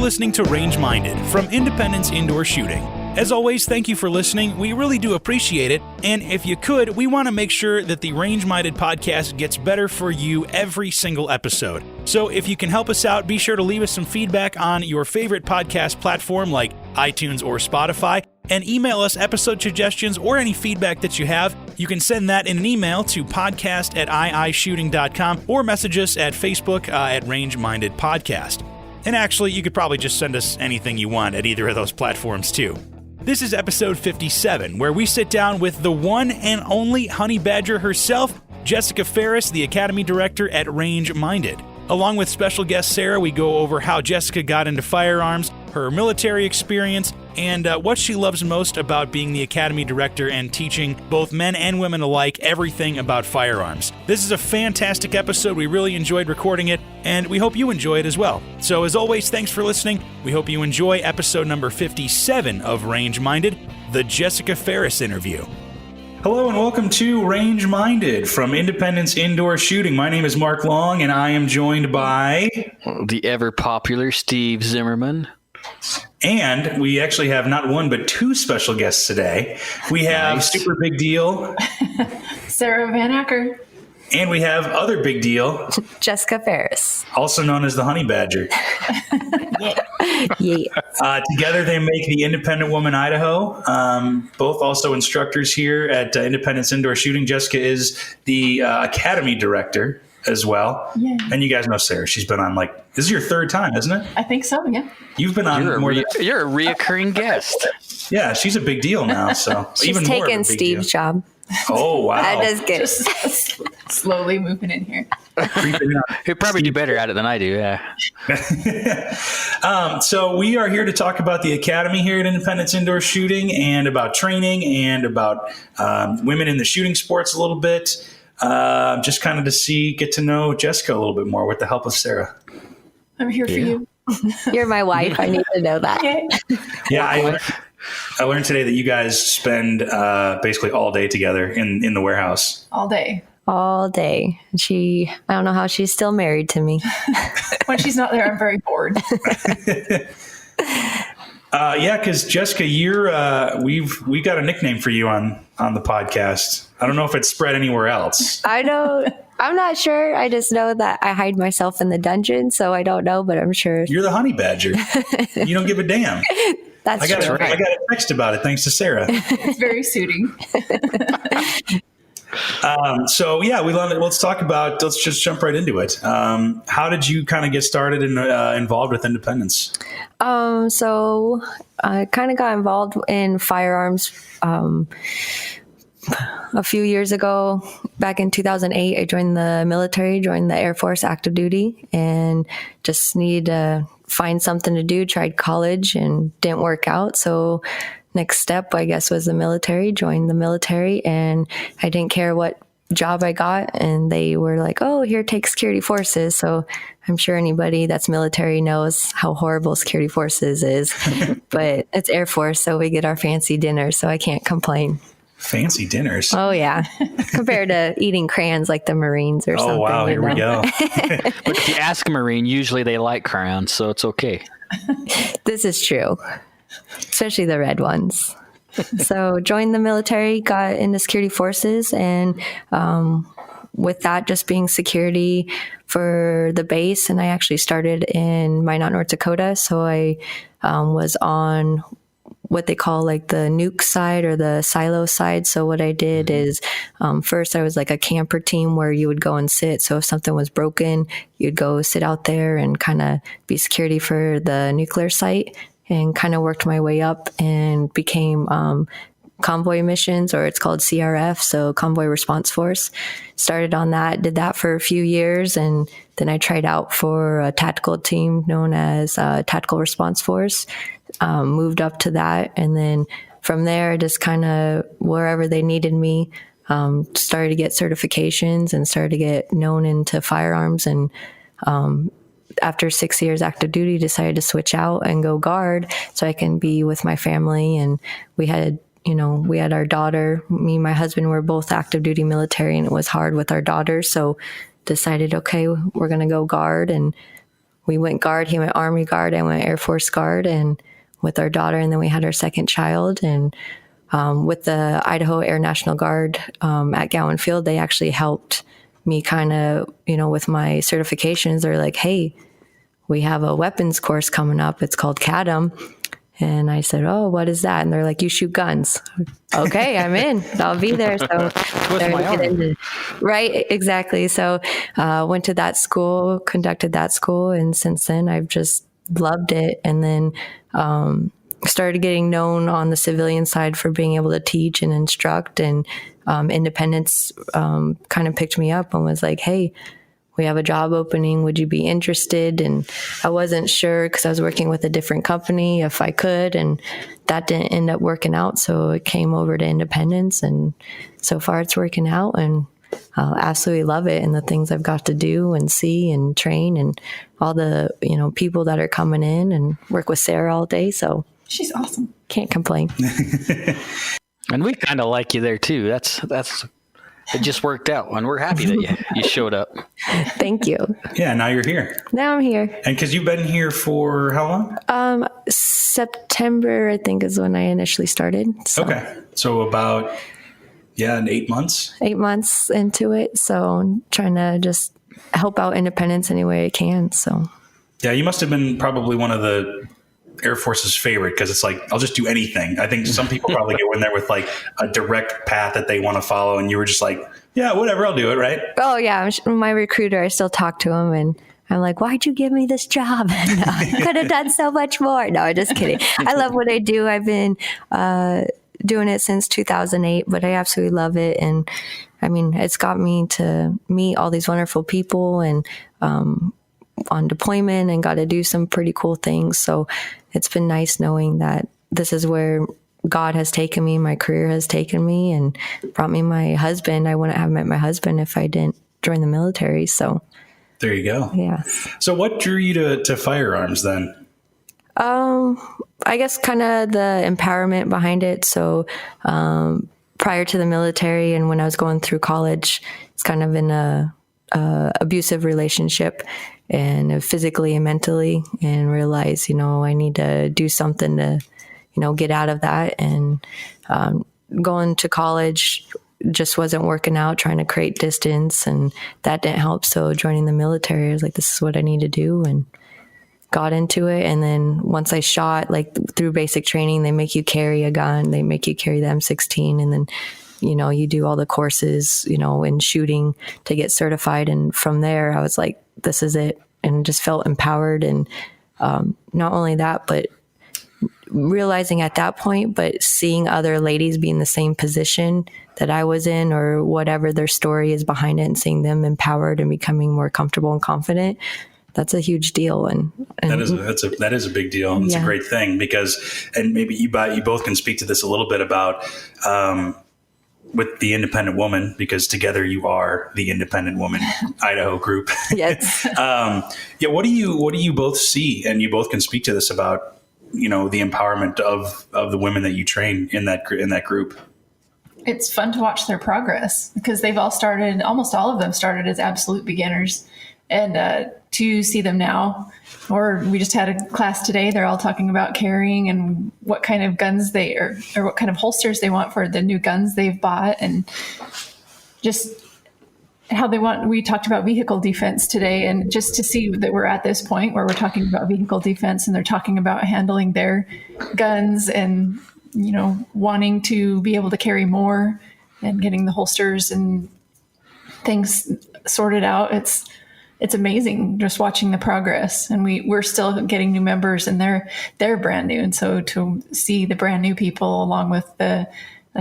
listening to Range Minded from Independence Indoor Shooting. As always, thank you for listening. We really do appreciate it. And if you could, we want to make sure that the Range Minded podcast gets better for you every single episode. So if you can help us out, be sure to leave us some feedback on your favorite podcast platform like iTunes or Spotify, and email us episode suggestions or any feedback that you have. You can send that in an email to podcast@iishooting.com or message us at Facebook at Range Minded Podcast. And actually, you could probably just send us anything you want at either of those platforms too. This is episode 57, where we sit down with the one and only honey badger herself, Jessica Farrias, the Academy Director at Range Minded. Along with special guest Sarah, we go over how Jessica got into firearms, her military experience, and what she loves most about being the Academy Director and teaching both men and women alike everything about firearms. This is a fantastic episode. We really enjoyed recording it, and we hope you enjoy it as well. So as always, thanks for listening. We hope you enjoy episode number 57 of Range Minded, the Jessica Farrias interview. Hello and welcome to Range Minded from Independence Indoor Shooting. My name is Mark Long, and I am joined by the ever-popular Steve Zimmerman. And we actually have not one, but two special guests today. We have super big deal, Sarah Van Acker. And we have other big deal, Jessica Farrias, also known as the Honey Badger. Yeah. Together they make the Independent Woman Idaho. Both also instructors here at Independence Indoor Shooting. Jessica is the Academy Director as well. Yeah. And you guys know Sarah. She's been on this is your third time, isn't it? I think so, yeah. You've been on You're a reoccurring guest. Yeah, she's a big deal now. So She's even more taken of a big Steve's deal. job. Oh, wow. I just get Just slowly moving in here. He'll probably do better at it than I do, yeah. So we are here to talk about the Academy here at Independence Indoor Shooting and about training and about women in the shooting sports a little bit. Just kind of get to know Jessica a little bit more with the help of Sarah. I'm here for you. You're my wife. I need to know that. Okay. Yeah, I learned today that you guys spend basically all day together in the warehouse. All day. All day. I don't know how she's still married to me. When she's not there, I'm very bored. Yeah, because Jessica, we got a nickname for you on the podcast. I don't know if it's spread anywhere else. I'm not sure. I just know that I hide myself in the dungeon, so I don't know, but I'm sure. You're the Honey Badger. You don't give a damn. That's true. I got a text about it thanks to Sarah. It's very suiting. So yeah, let's just jump right into it. How did you kind of get started and involved with Independence? So I kind of got involved in firearms a few years ago. Back in 2008, I joined the military, joined the Air Force active duty, and just needed to find something to do. Tried college and didn't work out. So next step, I guess, was the military. Joined the military, and I didn't care what job I got. And they were like, "Oh, here, take security forces." So I'm sure anybody that's military knows how horrible security forces is. But it's Air Force, so we get our fancy dinners. So I can't complain. Fancy dinners. Oh, yeah. Compared to eating crayons like the Marines or something. Oh, wow. Here we go. But if you ask a Marine, usually they like crayons, so it's okay. This is true, especially the red ones. So joined the military, got into security forces, and with that just being security for the base, and I actually started in Minot, North Dakota. So I was on what they call like the nuke side or the silo side. So what I did is first I was like a camper team where you would go and sit. So if something was broken, you'd go sit out there and kind of be security for the nuclear site, and kind of worked my way up and became convoy missions, or it's called CRF, so Convoy Response Force. Started on that, did that for a few years, and then I tried out for a tactical team known as Tactical Response Force. Moved up to that, and then from there, just kind of wherever they needed me, started to get certifications and started to get known into firearms. And after 6 years active duty, decided to switch out and go guard so I can be with my family. And we had our daughter. Me and my husband were both active duty military, and it was hard with our daughter. So decided, okay, we're going to go guard. And we went guard. He went Army Guard. I went Air Force Guard, and with our daughter. And then we had our second child. And with the Idaho Air National Guard at Gowan Field, they actually helped me kind of, with my certifications. They're like, hey, we have a weapons course coming up. It's called CADM. And I said, oh, what is that? And they're like, you shoot guns. Okay, I'm in. I'll be there. So right, exactly. So went to that school, conducted that school. And since then, I've just loved it. And then started getting known on the civilian side for being able to teach and instruct. And Independence kind of picked me up and was like, hey, we have a job opening. Would you be interested? And I wasn't sure because I was working with a different company if I could, and that didn't end up working out. So it came over to Independence, and so far it's working out, and absolutely love it. And the things I've got to do and see and train, and all the people that are coming in, and work with Sarah all day. So she's awesome. Can't complain. And we kind of like you there too. That's. It just worked out, and we're happy that you showed up. Thank you. Yeah, now you're here. Now I'm here. And because you've been here for how long? September, I think, is when I initially started. So. Okay. So about, 8 months? 8 months into it. So I'm trying to just help out Independence any way I can. So. Yeah, you must have been probably one of the Air Force's favorite, because it's like, I'll just do anything. I think some people probably go in there with like a direct path that they want to follow, and you were just like, yeah, whatever, I'll do it, right? Oh yeah, my recruiter, I still talk to him, and I'm like, why'd you give me this job? I could have done so much more. No, I'm just kidding. I love what I do. I've been doing it since 2008, but I absolutely love it. And I mean, it's got me to meet all these wonderful people, and on deployment, and got to do some pretty cool things. So it's been nice knowing that this is where God has taken me, my career has taken me, and brought me my husband. I wouldn't have met my husband if I didn't join the military. So there you go. Yeah. So what drew you to firearms then? I guess kind of the empowerment behind it. So prior to the military, and when I was going through college, it's kind of in a abusive relationship, and physically and mentally, and realize, I need to do something to, get out of that. And going to college just wasn't working out, trying to create distance, and that didn't help. So joining the military, I was like, this is what I need to do, and got into it. And then once I shot, like through basic training, they make you carry a gun, they make you carry the M16, and then you do all the courses, in shooting to get certified. And from there, I was like, this is it. And just felt empowered. And not only that, but realizing at that point, but seeing other ladies be in the same position that I was in, or whatever their story is behind it, and seeing them empowered and becoming more comfortable and confident. That's a huge deal. And that is a big deal. It's a great thing, because, and maybe you both can speak to this a little bit about, with the Independent Woman, because together you are the Independent Woman Idaho group. Yes. What do you both see, and you both can speak to this about, the empowerment of the women that you train in that group? It's fun to watch their progress, because they've almost all of them started as absolute beginners, and to see them now, or we just had a class today, they're all talking about carrying and what kind of guns or what kind of holsters they want for the new guns they've bought, and just how we talked about vehicle defense today, and just to see that we're at this point where we're talking about vehicle defense, and they're talking about handling their guns, and, wanting to be able to carry more, and getting the holsters and things sorted out. It's amazing just watching the progress, and we're still getting new members, and they're brand new. And so to see the brand new people along with I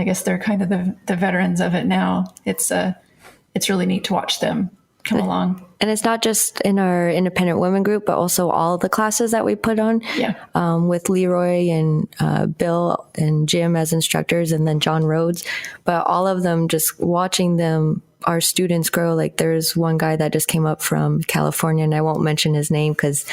guess they're kind of the veterans of it now. It's really neat to watch them come along. And it's not just in our Independent Women group, but also all of the classes that we put on. Yeah. With Leroy and Bill and Jim as instructors, and then John Rhodes. But all of them, just watching them, our students grow. Like there's one guy that just came up from California, and I won't mention his name because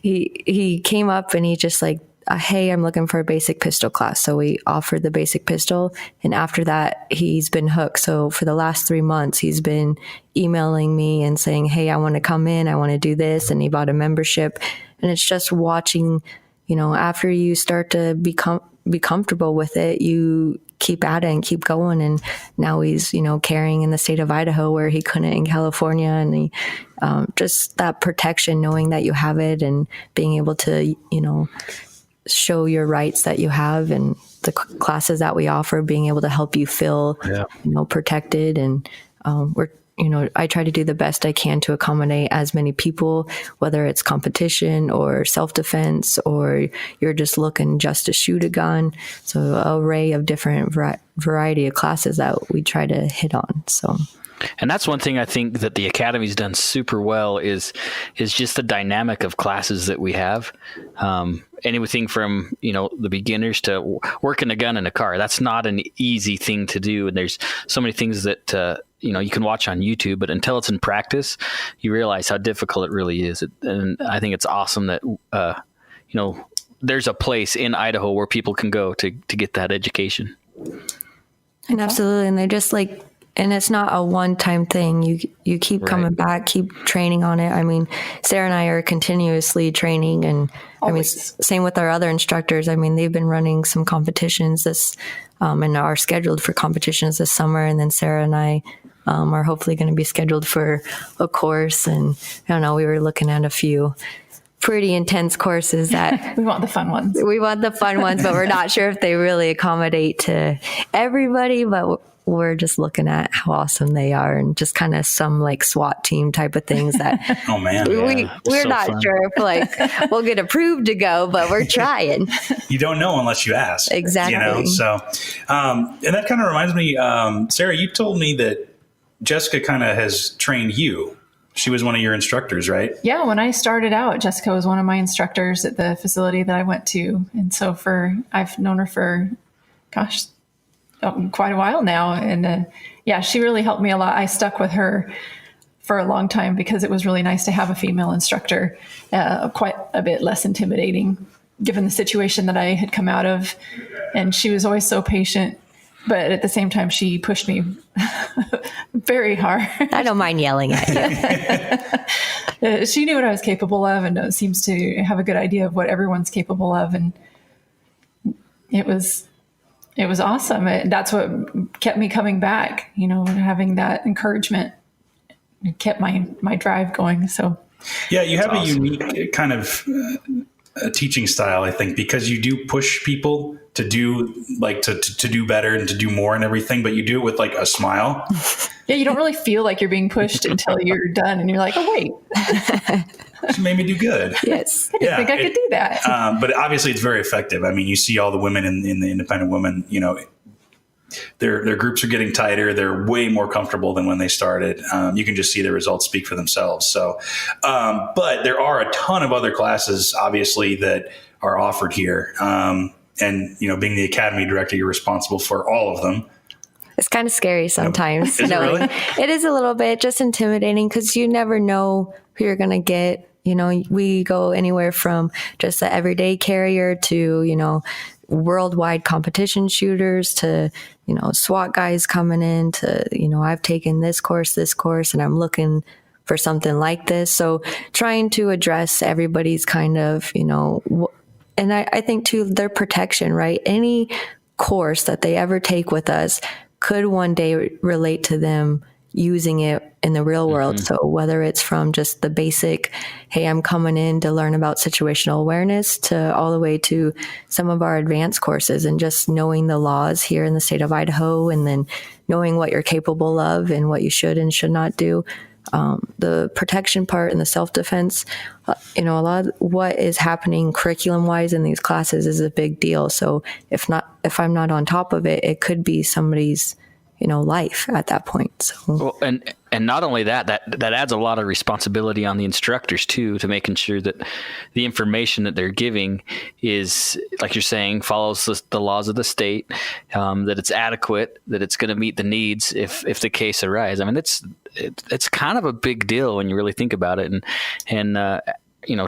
he came up and he just like, hey, I'm looking for a basic pistol class. So we offered the basic pistol. And after that, he's been hooked. So for the last 3 months, he's been emailing me and saying, hey, I want to come in. I want to do this. And he bought a membership. And it's just watching, after you start to be comfortable with it, you keep at it and keep going. And now he's, carrying in the state of Idaho where he couldn't in California. And he, just that protection, knowing that you have it and being able to, show your rights that you have, and the classes that we offer, being able to help you feel, protected. And I try to do the best I can to accommodate as many people, whether it's competition or self-defense, or you're just looking just to shoot a gun. So an array of different variety of classes that we try to hit on. So. And that's one thing I think that the Academy's done super well is just the dynamic of classes that we have. Anything from, the beginners to working a gun in a car. That's not an easy thing to do. And there's so many things that, you can watch on YouTube, but until it's in practice, you realize how difficult it really is. And I think it's awesome that, there's a place in Idaho where people can go to get that education. And absolutely. And they're just and it's not a one-time thing. You keep coming back, keep training on it. I mean, Sarah and I are continuously training, and same with our other instructors. I mean, they've been running some competitions and are scheduled for competitions this summer. And then Sarah and I are hopefully going to be scheduled for a course. And I don't know, we were looking at a few pretty intense courses that we want the fun ones. But we're not sure if they really accommodate to everybody, but we're just looking at how awesome they are, and just kind of some SWAT team type of things that oh man, we're so not fun. Sure if we'll get approved to go, but we're trying. You don't know unless you ask. Exactly. So, and that kind of reminds me, Sarah, you told me that Jessica kind of has trained you. She was one of your instructors, right? Yeah. When I started out, Jessica was one of my instructors at the facility that I went to. And so I've known her for, quite a while now. And she really helped me a lot. I stuck with her for a long time because it was really nice to have a female instructor, quite a bit less intimidating given the situation that I had come out of. And she was always so patient, but at the same time, she pushed me very hard. I don't mind yelling at you. She knew what I was capable of, and seems to have a good idea of what everyone's capable of. And it was awesome. That's what kept me coming back, having that encouragement. It kept my drive going. So, yeah, you have awesome. A unique kind of teaching style, I think, because you do push people to do to do better and to do more and everything, but you do it with a smile. Yeah, you don't really feel like you're being pushed until you're done, and you're like, oh wait, she made me do good. Yes, I didn't think I could do that. But obviously, it's very effective. I mean, you see all the women in the independent women. Their groups are getting tighter. They're way more comfortable than when they started. You can just see the results speak for themselves. So, but there are a ton of other classes, obviously, that are offered here. And being the academy director, you're responsible for all of them. It's kind of scary sometimes. Is it really? It is a little bit just intimidating because you never know who you're going to get. We go anywhere from just the everyday carrier to, worldwide competition shooters to, SWAT guys coming in to, I've taken this course, and I'm looking for something like this. So trying to address everybody's kind of, and I think too, their protection, right? Any course that they ever take with us could one day relate to them using it in the real world. Mm-hmm. So whether it's from just the basic, hey, I'm coming in to learn about situational awareness, to all the way to some of our advanced courses and just knowing the laws here in the state of Idaho, and then knowing what you're capable of and what you should and should not do. The protection part and the self-defense, a lot of what is happening curriculum-wise in these classes is a big deal. So if I'm not on top of it, it could be somebody's, life at that point. So. Well, and not only that adds a lot of responsibility on the instructors too, to making sure that the information that they're giving is, like you're saying, follows the laws of the state, that it's adequate, that it's going to meet the needs if the case arises. I mean, it's kind of a big deal when you really think about it, and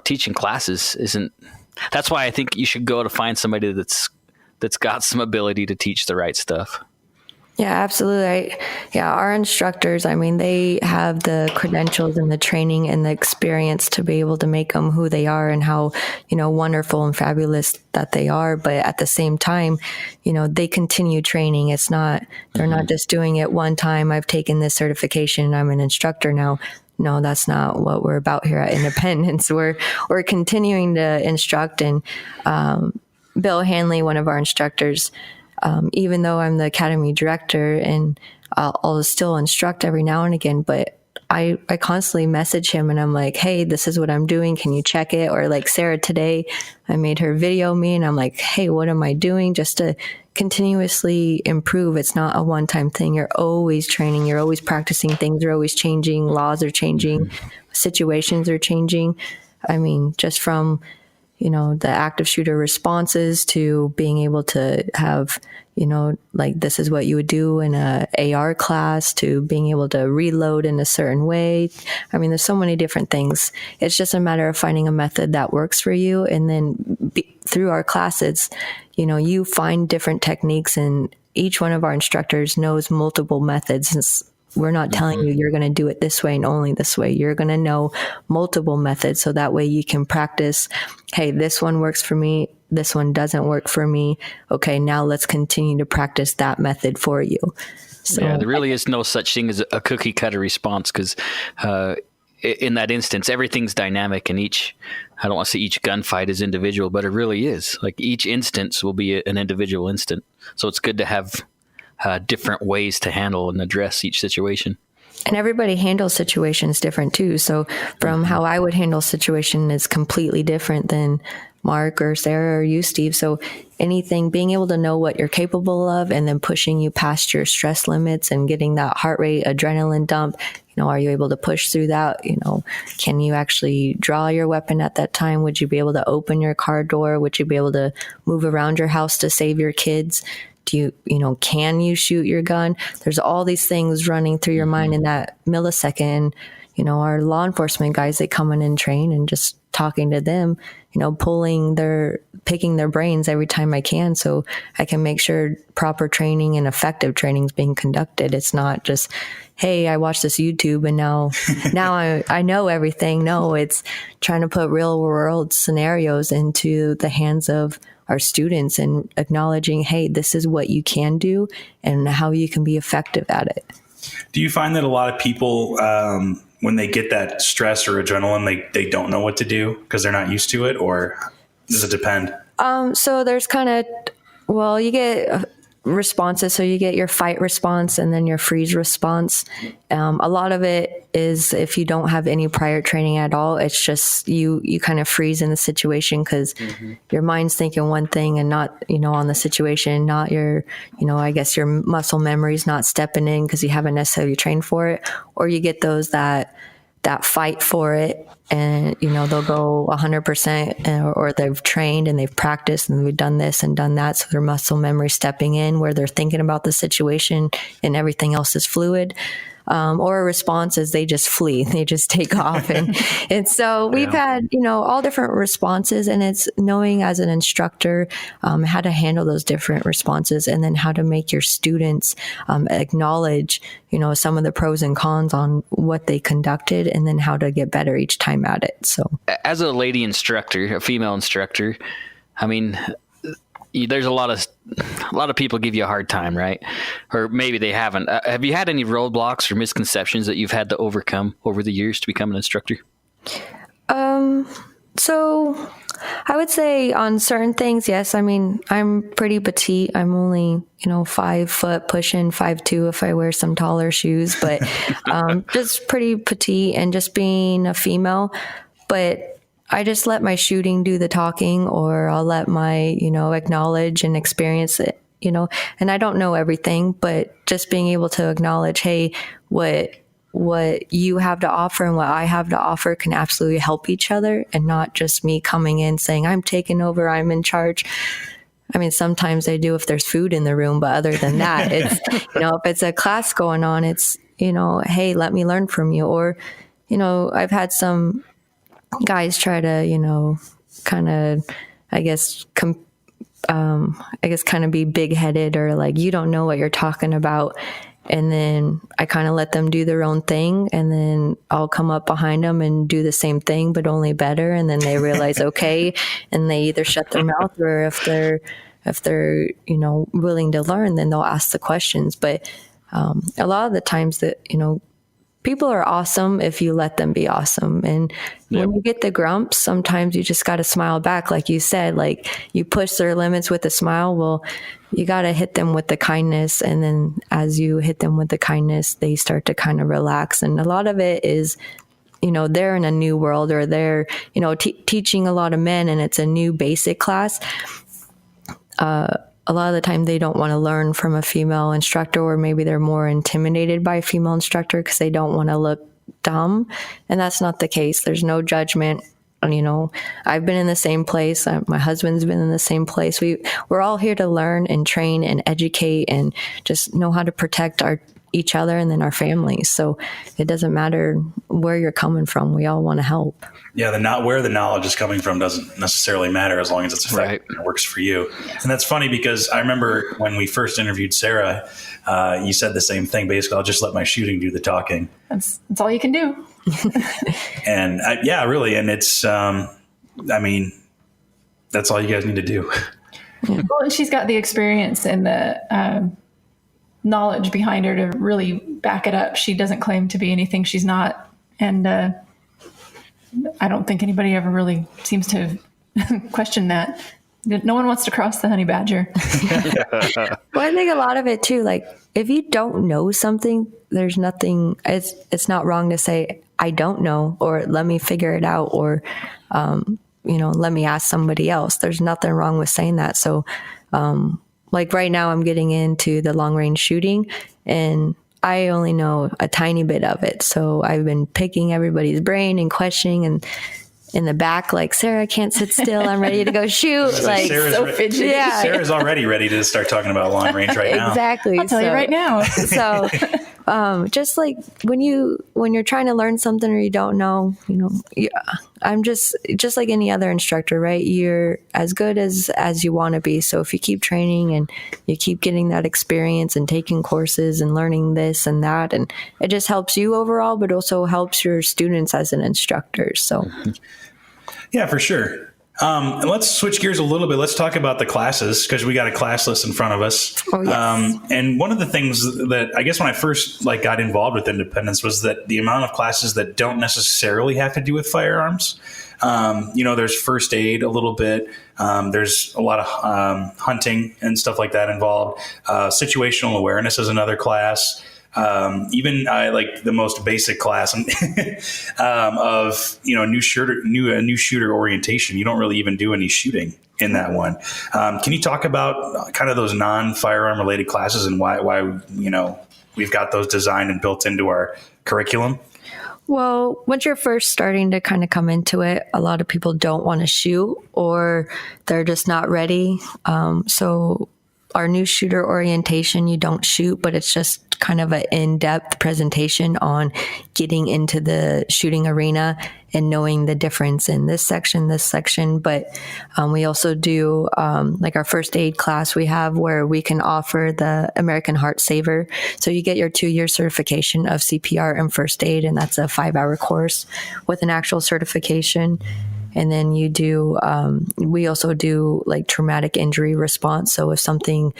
teaching classes isn't That's why I think you should go to find somebody that's got some ability to teach the right stuff. Yeah, absolutely. Our instructors, I mean, they have the credentials and the training and the experience to be able to make them who they are and how, wonderful and fabulous that they are. But at the same time, they continue training. It's not, they're not just doing it one time. I've taken this certification and I'm an instructor now. No, that's not what we're about here at Independence. We're continuing to instruct. And Bill Hanley, one of our instructors, even though I'm the academy director and I'll still instruct every now and again, but I constantly message him and I'm like, hey, this is what I'm doing. Can you check it? Or like Sarah today, I made her video me and I'm like, hey, what am I doing? Just to continuously improve. It's not a one-time thing. You're always training. You're always practicing things. Are always changing. Laws are changing. Situations are changing. I mean, just from the active shooter responses to being able to have, like this is what you would do in a AR class to being able to reload in a certain way. I mean, there's so many different things. It's just a matter of finding a method that works for you. And then through our classes, you find different techniques and each one of our instructors knows multiple methods. We're not telling you you're going to do it this way and only this way. You're going to know multiple methods. So that way you can practice, hey, this one works for me. This one doesn't work for me. Okay, now let's continue to practice that method for you. So there really is no such thing as a cookie cutter response because in that instance, everything's dynamic and I don't want to say each gunfight is individual, but it really is. Like each instance will be an individual instant. So it's good to have different ways to handle and address each situation. And everybody handles situations different too. So from how I would handle situation is completely different than Mark or Sarah or you, Steve. So anything, being able to know what you're capable of and then pushing you past your stress limits and getting that heart rate, adrenaline dump, are you able to push through that? Can you actually draw your weapon at that time? Would you be able to open your car door? Would you be able to move around your house to save your kids? Can you shoot your gun? There's all these things running through your mind in that millisecond. Our law enforcement guys, they come in and train and just talking to them, picking their brains every time I can. So I can make sure proper training and effective training is being conducted. It's not just, hey, I watched this YouTube and now I know everything. No, it's trying to put real world scenarios into the hands of our students and acknowledging, hey, this is what you can do and how you can be effective at it. Do you find that a lot of people, when they get that stress or adrenaline, they don't know what to do because they're not used to it, or does it depend? So there's you get responses. So you get your fight response and then your freeze response. A lot of it is if you don't have any prior training at all, it's just you kind of freeze in the situation because your mind's thinking one thing and not, on the situation, not your, I guess your muscle memory's not stepping in because you haven't necessarily trained for it. Or you get those that fight for it and, they'll go 100% or they've trained and they've practiced and we've done this and done that. So their muscle memory stepping in where they're thinking about the situation and everything else is fluid. Or a response is they just flee, they just take off. And so we've had, all different responses, and it's knowing as an instructor, how to handle those different responses and then how to make your students, acknowledge, some of the pros and cons on what they conducted and then how to get better each time at it. So as a lady instructor, a female instructor, I mean, there's a lot of people give you a hard time, right? Or maybe they haven't. Have you had any roadblocks or misconceptions that you've had to overcome over the years to become an instructor? So I would say on certain things, yes. I mean, I'm pretty petite. I'm only, 5 foot, pushing 5'2" if I wear some taller shoes, but just pretty petite and just being a female. But I just let my shooting do the talking, or I'll let my, acknowledge and experience it, and I don't know everything, but just being able to acknowledge, hey, what you have to offer and what I have to offer can absolutely help each other, and not just me coming in saying, I'm taking over, I'm in charge. I mean, sometimes I do if there's food in the room, but other than that, it's, if it's a class going on, it's, hey, let me learn from you. Or, I've had some guys try to, kind of I guess, kind of be big headed or like, you don't know what you're talking about. And then I kind of let them do their own thing, and then I'll come up behind them and do the same thing, but only better. And then they realize, okay, and they either shut their mouth, or if they're, willing to learn, then they'll ask the questions. But a lot of the times that, people are awesome if you let them be awesome. And when you get the grumps, sometimes you just got to smile back. Like you said, like you push their limits with a smile. Well, you got to hit them with the kindness. And then as you hit them with the kindness, they start to kind of relax. And a lot of it is, they're in a new world, or they're, teaching a lot of men, and it's a new basic class. A lot of the time they don't want to learn from a female instructor, or maybe they're more intimidated by a female instructor because they don't want to look dumb. And that's not the case. There's no judgment. I've been in the same place. My husband's been in the same place. We're all here to learn and train and educate and just know how to protect each other and then our families. So it doesn't matter where you're coming from. We all want to help. Yeah, where the knowledge is coming from doesn't necessarily matter as long as it's effective and it works for you. And that's funny because I remember when we first interviewed Sarah, you said the same thing. Basically, I'll just let my shooting do the talking. That's all you can do. And really. And it's, that's all you guys need to do. Yeah. Well, she's got the experience and the knowledge behind her to really back it up. She doesn't claim to be anything she's not. And I don't think anybody ever really seems to question that. No one wants to cross the honey badger. Well, I think a lot of it too, like if you don't know something, there's nothing, it's not wrong to say, I don't know, or let me figure it out, or, let me ask somebody else. There's nothing wrong with saying that. So, like right now I'm getting into the long range shooting, and I only know a tiny bit of it. So I've been picking everybody's brain and questioning, and in the back, like, Sarah, I can't sit still. I'm ready to go shoot. Like Sarah's fidgety. Yeah. Sarah's already ready to start talking about long range right now. Exactly. I'll tell you right now. So just like when you're trying to learn something or you don't know, I'm just like any other instructor, right? You're as good as you want to be. So if you keep training and you keep getting that experience and taking courses and learning this and that, and it just helps you overall, but also helps your students as an instructor. So yeah, for sure. And let's switch gears a little bit. Let's talk about the classes, because we got a class list in front of us. Oh, yes. And one of the things that I guess when I first got involved with independence was that the amount of classes that don't necessarily have to do with firearms. There's first aid a little bit. There's a lot of hunting and stuff like that involved. Situational awareness is another class. Even like the most basic class of new shooter orientation. You don't really even do any shooting in that one. Can you talk about kind of those non-firearm related classes and why we've got those designed and built into our curriculum? Well, once you're first starting to kind of come into it, a lot of people don't want to shoot, or they're just not ready. So our new shooter orientation, you don't shoot, but it's just kind of an in-depth presentation on getting into the shooting arena and knowing the difference in this section. But we also do like our first aid class we have, where we can offer the American Heart Saver. So you get your 2-year certification of CPR and first aid, and that's a 5-hour course with an actual certification. And then you do, we also do like traumatic injury response. So if something,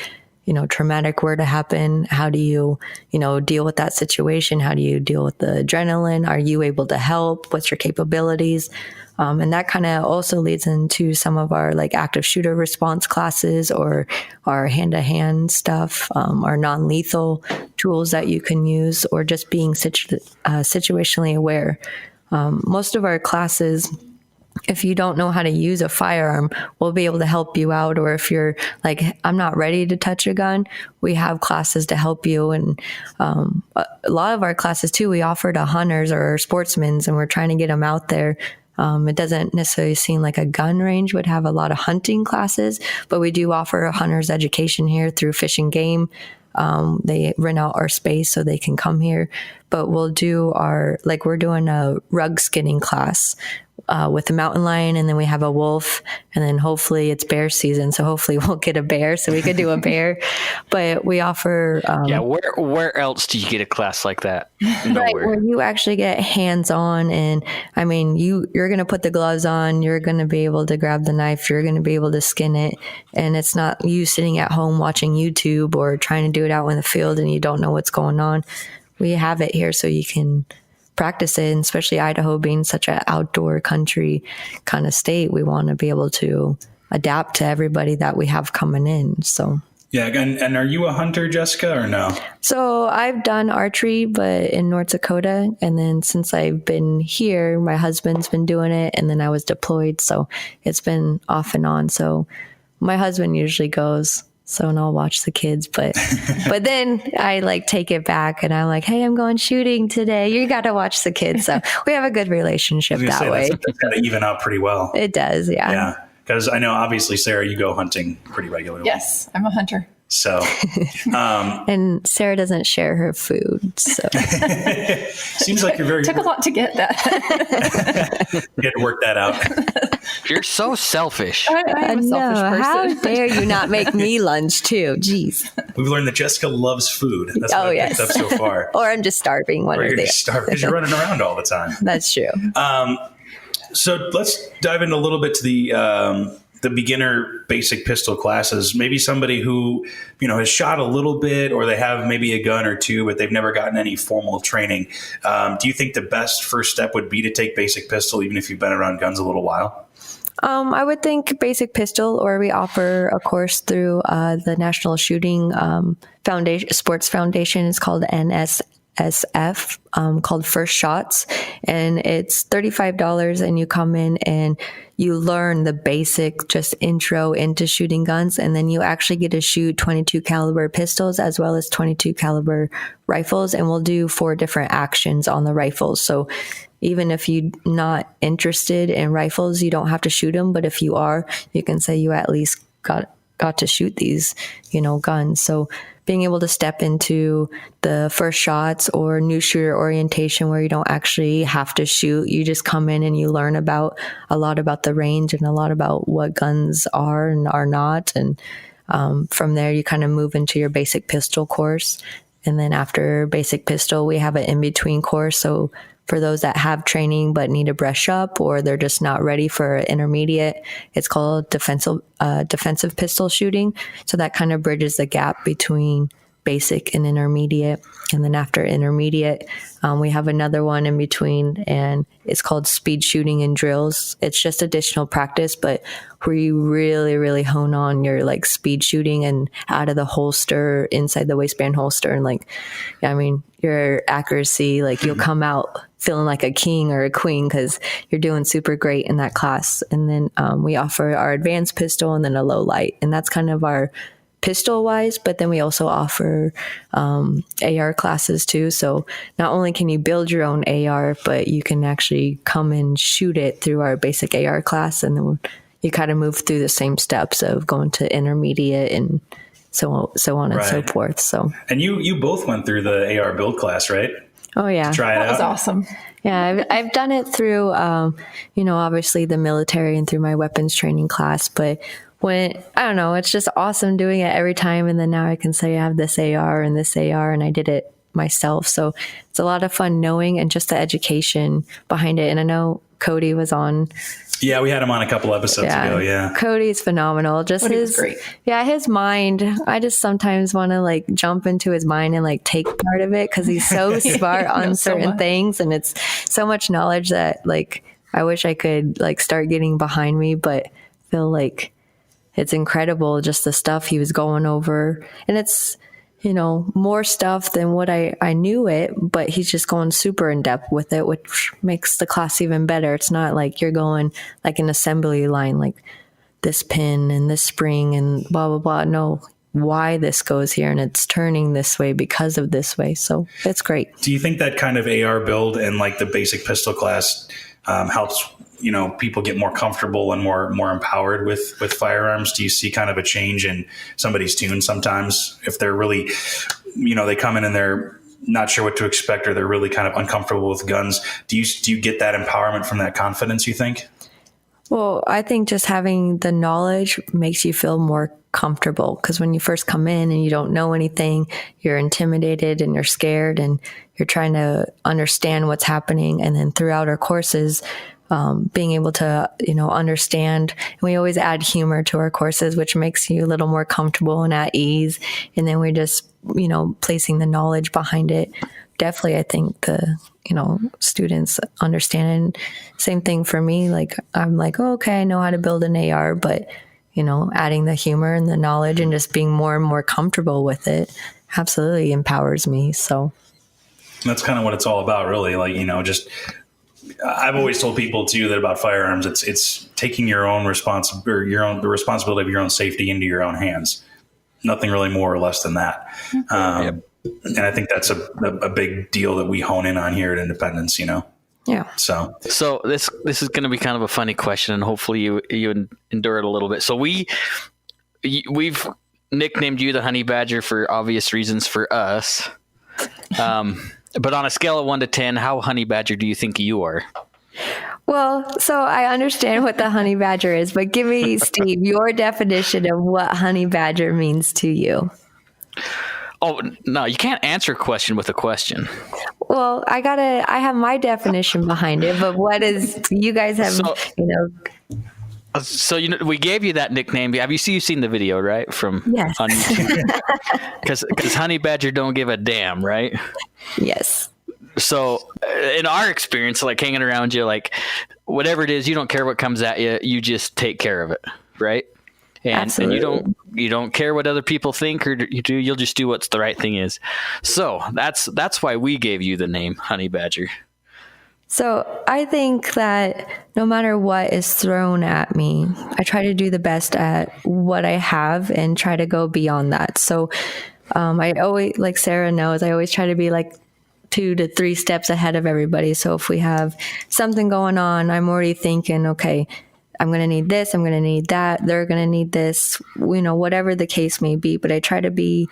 traumatic were to happen, how do you, deal with that situation? How do you deal with the adrenaline? Are you able to help? What's your capabilities? And that kind of also leads into some of our like active shooter response classes, or our hand-to-hand stuff, our non-lethal tools that you can use, or just being situationally aware. Most of our classes, if you don't know how to use a firearm, we'll be able to help you out. Or if you're like, I'm not ready to touch a gun, we have classes to help you. And a lot of our classes too, we offer to hunters or sportsmen, and we're trying to get them out there. It doesn't necessarily seem like a gun range would have a lot of hunting classes, but we do offer a hunter's education here through Fish and Game. They rent out our space so they can come here, but we're doing a rug skinning class. with a mountain lion, and then we have a wolf, and then hopefully it's bear season, so hopefully we'll get a bear so we could do a bear. But we offer where else do you get a class like that? right, where you actually get hands-on, and I mean you're going to put the gloves on, you're going to be able to grab the knife, you're going to be able to skin it, and it's not you sitting at home watching YouTube or trying to do it out in the field and you don't know what's going on. We have it here so you can practice it, and especially Idaho being such an outdoor country kind of state, we want to be able to adapt to everybody that we have coming in. So yeah. And are you a hunter, Jessica, or no? So I've done archery, but in North Dakota. And then since I've been here, my husband's been doing it, and then I was deployed. So it's been off and on. So my husband usually goes. So, and I'll watch the kids, but then I like take it back and I'm like, hey, I'm going shooting today. You got to watch the kids. So we have a good relationship that way. That's got to even out pretty well. It does. Yeah. Yeah. Because I know, obviously, Sarah, you go hunting pretty regularly. Yes, I'm a hunter. So, and Sarah doesn't share her food. So seems like you're very. Took a lot to get that. You had to work that out. You're so selfish. I'm a selfish person. How dare you not make me lunch too? Jeez. We've learned that Jessica loves food. That's what I picked up so far. Or I'm just starving. One or or you're the just starving because you're running around all the time. That's true. So let's dive in a little bit to the beginner basic pistol classes. Maybe somebody who, has shot a little bit, or they have maybe a gun or two, but they've never gotten any formal training. Do you think the best first step would be to take basic pistol, even if you've been around guns a little while? I would think basic pistol, or we offer a course through the National Shooting Foundation, Sports Foundation. It's called NSSF, called First Shots, and it's $35, and you come in and you learn the basic just intro into shooting guns, and then you actually get to shoot 22 caliber pistols as well as 22 caliber rifles, and we'll do 4 different actions on the rifles. So even if you're not interested in rifles, you don't have to shoot them, but if you are, you can say you at least got to shoot these, guns. So being able to step into the first shots or new shooter orientation where you don't actually have to shoot, you just come in and you learn a lot about the range and a lot about what guns are and are not. And from there, you kind of move into your basic pistol course. And then after basic pistol, we have an in-between course. So for those that have training but need to brush up, or they're just not ready for intermediate, it's called defensive pistol shooting. So that kind of bridges the gap between basic and intermediate. And then after intermediate, we have another one in between, and it's called speed shooting and drills. It's just additional practice, but where you really, really hone on your speed shooting and out of the holster, inside the waistband holster. And your accuracy, you'll come out feeling like a king or a queen because you're doing super great in that class. And then we offer our advanced pistol and then a low light. And that's kind of our pistol wise, but then we also offer AR classes too. So not only can you build your own AR, but you can actually come and shoot it through our basic AR class. And then you kind of move through the same steps of going to intermediate and so on and so forth. So, and you both went through the AR build class, right? Oh yeah. Try it out. That was awesome. Yeah, I've done it through, obviously the military and through my weapons training class, but it's just awesome doing it every time. And then now I can say I have this AR and this AR, and I did it myself. So it's a lot of fun knowing and just the education behind it. And I know Cody was on. Yeah, we had him on a couple episodes ago. Yeah. Cody's phenomenal. Just his mind. I just sometimes want to jump into his mind and take part of it because he's so smart on certain things. And it's so much knowledge that I wish I could start getting behind me, but feel it's incredible just the stuff he was going over. And it's, more stuff than what I knew it, but he's just going super in depth with it, which makes the class even better. It's not like you're going an assembly line, this pin and this spring and blah, blah, blah. No, why this goes here and it's turning this way because of this way. So it's great. Do you think that kind of AR build and the basic pistol class helps people get more comfortable and more empowered with firearms? Do you see kind of a change in somebody's tune sometimes if they're really, they come in and they're not sure what to expect, or they're really kind of uncomfortable with guns. Do you get that empowerment from that confidence, you think? Well, I think just having the knowledge makes you feel more comfortable, because when you first come in and you don't know anything, you're intimidated and you're scared and you're trying to understand what's happening. And then throughout our courses, being able to, understand, and we always add humor to our courses, which makes you a little more comfortable and at ease. And then we're just, placing the knowledge behind it. Definitely, I think the, students understand. And same thing for me. Like, I'm like, oh, okay, I know how to build an AR, but, adding the humor and the knowledge and just being more and more comfortable with it absolutely empowers me. So that's kind of what it's all about, really. Like, I've always told people too that about firearms, it's taking your own the responsibility of your own safety into your own hands. Nothing really more or less than that. And I think that's a big deal that we hone in on here at Independence, Yeah. So this is going to be kind of a funny question, and hopefully you endure it a little bit. So we've nicknamed you the Honey Badger for obvious reasons for us. But on a scale of 1 to 10, how Honey Badger do you think you are? Well, so I understand what the Honey Badger is, but give me, Steve, your definition of what Honey Badger means to you. Oh, no, you can't answer a question with a question. Well, I have my definition behind it, but what is, you guys have, So, we gave you that nickname. Have you've seen the video, right? Yes. On YouTube? Because Honey Badger don't give a damn, right? Yes. So in our experience, like hanging around you, like whatever it is, you don't care what comes at you. You just take care of it. Right. And you don't care what other people think or you do. You'll just do what's the right thing is. So that's why we gave you the name Honey Badger. So I think that no matter what is thrown at me, I try to do the best at what I have and try to go beyond that. So I always, like Sarah knows, I always try to be like 2 to 3 steps ahead of everybody. So if we have something going on, I'm already thinking, okay, I'm going to need this, I'm going to need that, they're going to need this, whatever the case may be. But I try to be,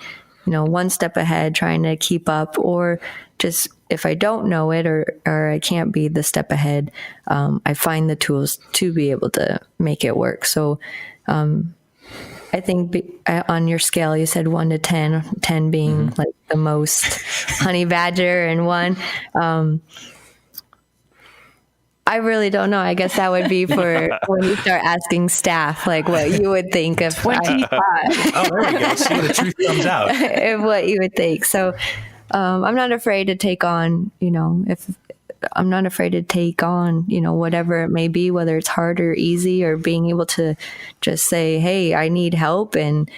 1 step ahead, trying to keep up, or just if I don't know it or I can't be the step ahead, I find the tools to be able to make it work. So I think on your scale, you said 1 to 10, 10 being like the most Honey Badger and 1. I really don't know. I guess that would be for when you start asking staff, like what you would think of 25. Oh, there we go. See where the truth comes out. Of what you would think. So I'm not afraid to take on, I'm not afraid to take on, whatever it may be, whether it's hard or easy, or being able to just say, hey, I need help. And,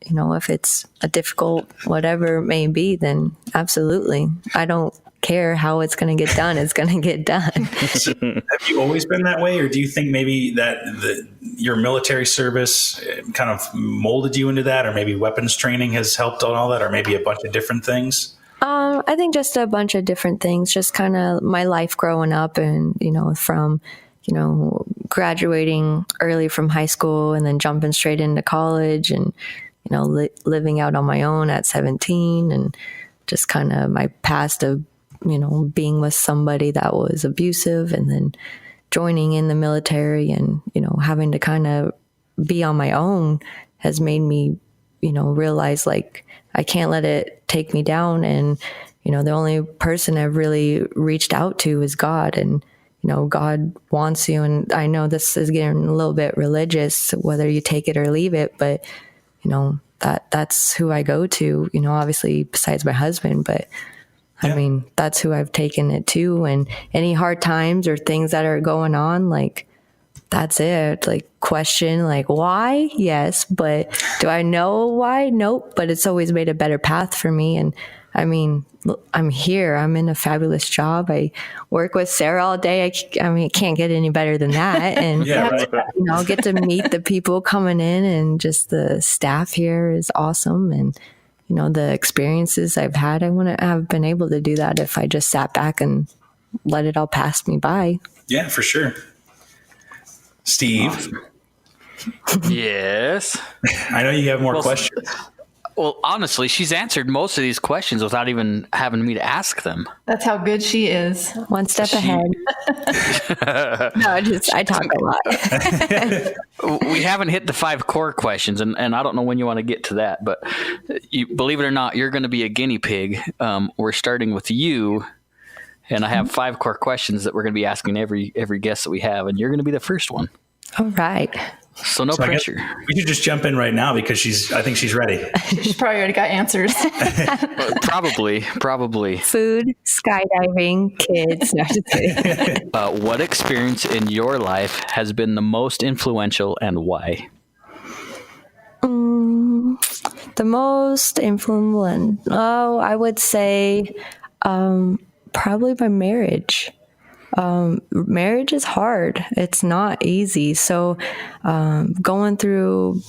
if it's a difficult, whatever it may be, then absolutely. I don't care how it's going to get done. It's going to get done. So, have you always been that way? Or do you think maybe that your military service kind of molded you into that, or maybe weapons training has helped on all that, or maybe a bunch of different things? I think just a bunch of different things, just kind of my life growing up and, from, graduating early from high school and then jumping straight into college and, living out on my own at 17, and just kind of my past of, being with somebody that was abusive and then joining in the military and, having to kind of be on my own has made me, realize like I can't let it take me down. And, the only person I've really reached out to is God, and, God wants you. And I know this is getting a little bit religious, whether you take it or leave it, but, that's who I go to, obviously besides my husband, but I mean, that's who I've taken it to. And any hard times or things that are going on, like, that's it. Like, question, like, why? Yes. But do I know why? Nope. But it's always made a better path for me. And I mean, I'm here. I'm in a fabulous job. I work with Sarah all day. I mean, it can't get any better than that. And, get to meet the people coming in, and just the staff here is awesome. And, the experiences I've had, I wouldn't have been able to do that if I just sat back and let it all pass me by. Yeah, for sure. Steve. Awesome. Yes. I know you have more questions. Well, honestly, she's answered most of these questions without even having me to ask them. That's how good she is. One step ahead. No, I talk a lot. We haven't hit the 5 core questions, and I don't know when you want to get to that, but you, believe it or not, you're going to be a guinea pig. We're starting with you, and I have 5 core questions that we're going to be asking every guest that we have, and you're going to be the first one. All right. So no pressure. We should just jump in right now because I think she's ready. She's probably already got answers. Probably. Food, skydiving, kids. No, just kidding. What experience in your life has been the most influential and why? The most influential, I would say probably my marriage. Marriage is hard. It's not easy. So, going through,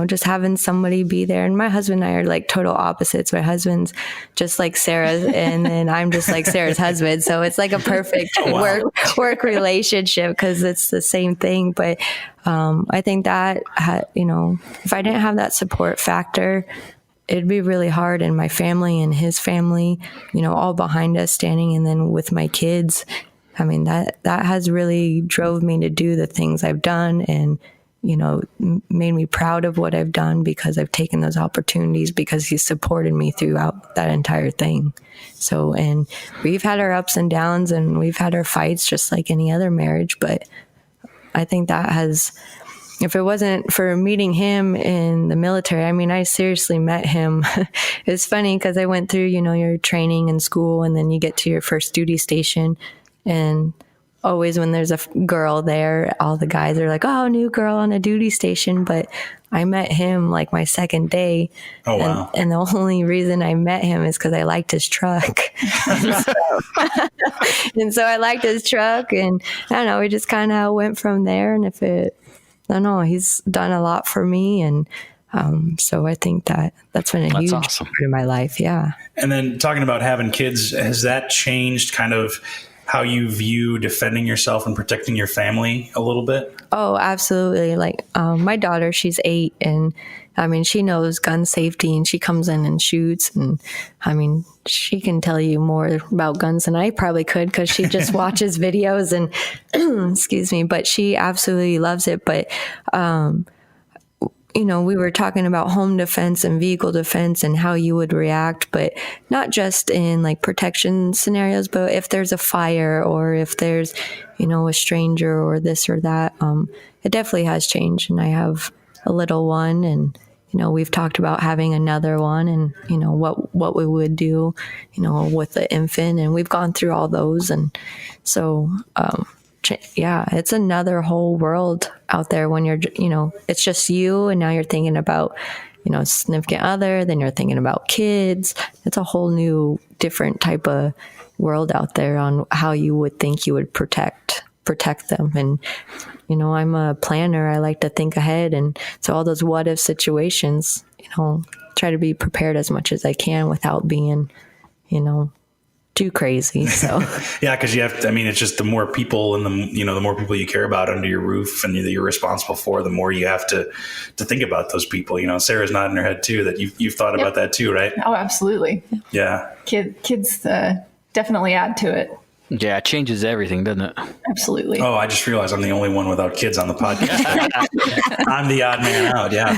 just having somebody be there, and my husband and I are like total opposites. My husband's just like Sarah's, and then I'm just like Sarah's husband. So it's like a perfect work relationship because it's the same thing. But, I think that, if I didn't have that support factor, it'd be really hard. And my family and his family, all behind us standing, and then with my kids, I mean, that has really drove me to do the things I've done and, made me proud of what I've done because I've taken those opportunities because he's supported me throughout that entire thing. So, and we've had our ups and downs and we've had our fights just like any other marriage. But I think that has, if it wasn't for meeting him in the military, I mean, I seriously met him. It's funny because I went through, your training in school and then you get to your first duty station. And always when there's a girl there, all the guys are like, oh, new girl on a duty station. But I met him like my second day. Oh, wow. And the only reason I met him is because I liked his truck. And so I liked his truck. And I don't know, we just kind of went from there. And I don't know, he's done a lot for me. And so I think that's been a huge awesome. part of my life. Yeah. And then talking about having kids, has that changed kind of how you view defending yourself and protecting your family a little bit? Oh, absolutely. Like my daughter, she's 8 and I mean, she knows gun safety and she comes in and shoots. And I mean, she can tell you more about guns than I probably could because she just watches videos and excuse me, but she absolutely loves it. But, we were talking about home defense and vehicle defense and how you would react, but not just in like protection scenarios, but if there's a fire or if there's, a stranger or this or that, it definitely has changed. And I have a little one and, we've talked about having another one and, what we would do, with the infant, and we've gone through all those. And so, yeah, it's another whole world out there when you're, it's just you. And now you're thinking about, significant other, then you're thinking about kids. It's a whole new different type of world out there on how you would think you would protect them. And, I'm a planner. I like to think ahead. And so all those what if situations, try to be prepared as much as I can without being, too crazy. So yeah, because you have to, it's just the more people and the more people you care about under your roof and that you're responsible for, the more you have to think about those people. Sarah's nodding her head too, that you've thought about that too, right? Oh, absolutely. Yeah. Kids definitely add to it. Yeah, it changes everything, doesn't it? Absolutely. Oh, I just realized I'm the only one without kids on the podcast. I'm the odd man out, yeah.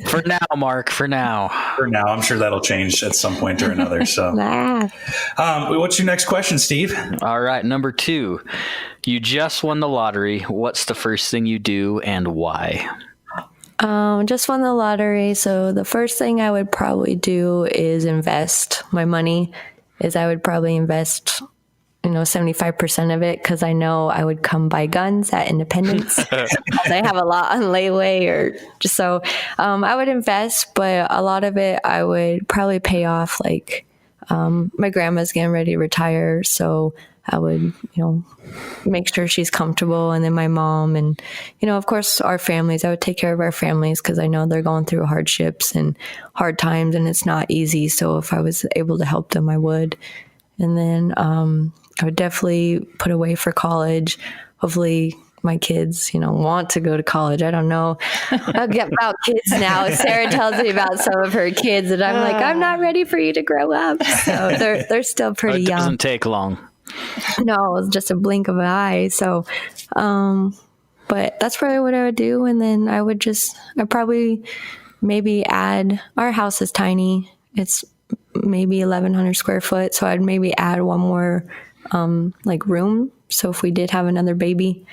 For now, Mark, for now. I'm sure that'll change at some point or another. So, what's your next question, Steve? All right, number 2. You just won the lottery. What's the first thing you do and why? Just won the lottery. So the first thing I would probably do is invest my money. I would probably invest 75% of it because I know I would come buy guns at Independence. I have a lot on layaway or just so I would invest, but a lot of it I would probably pay off. Like my grandma's getting ready to retire, so I would, make sure she's comfortable. And then my mom and, of course, our families, I would take care of our families because I know they're going through hardships and hard times and it's not easy. So if I was able to help them, I would. And then I would definitely put away for college. Hopefully my kids, want to go to college. I don't know about kids now. Sarah tells me about some of her kids, and I'm like, I'm not ready for you to grow up. So they're still pretty young. It doesn't take long. No, it's just a blink of an eye. So, but that's probably what I would do. And then I'd probably maybe add, our house is tiny. It's maybe 1,100 square foot. So I'd maybe add one more, room. So if we did have another baby,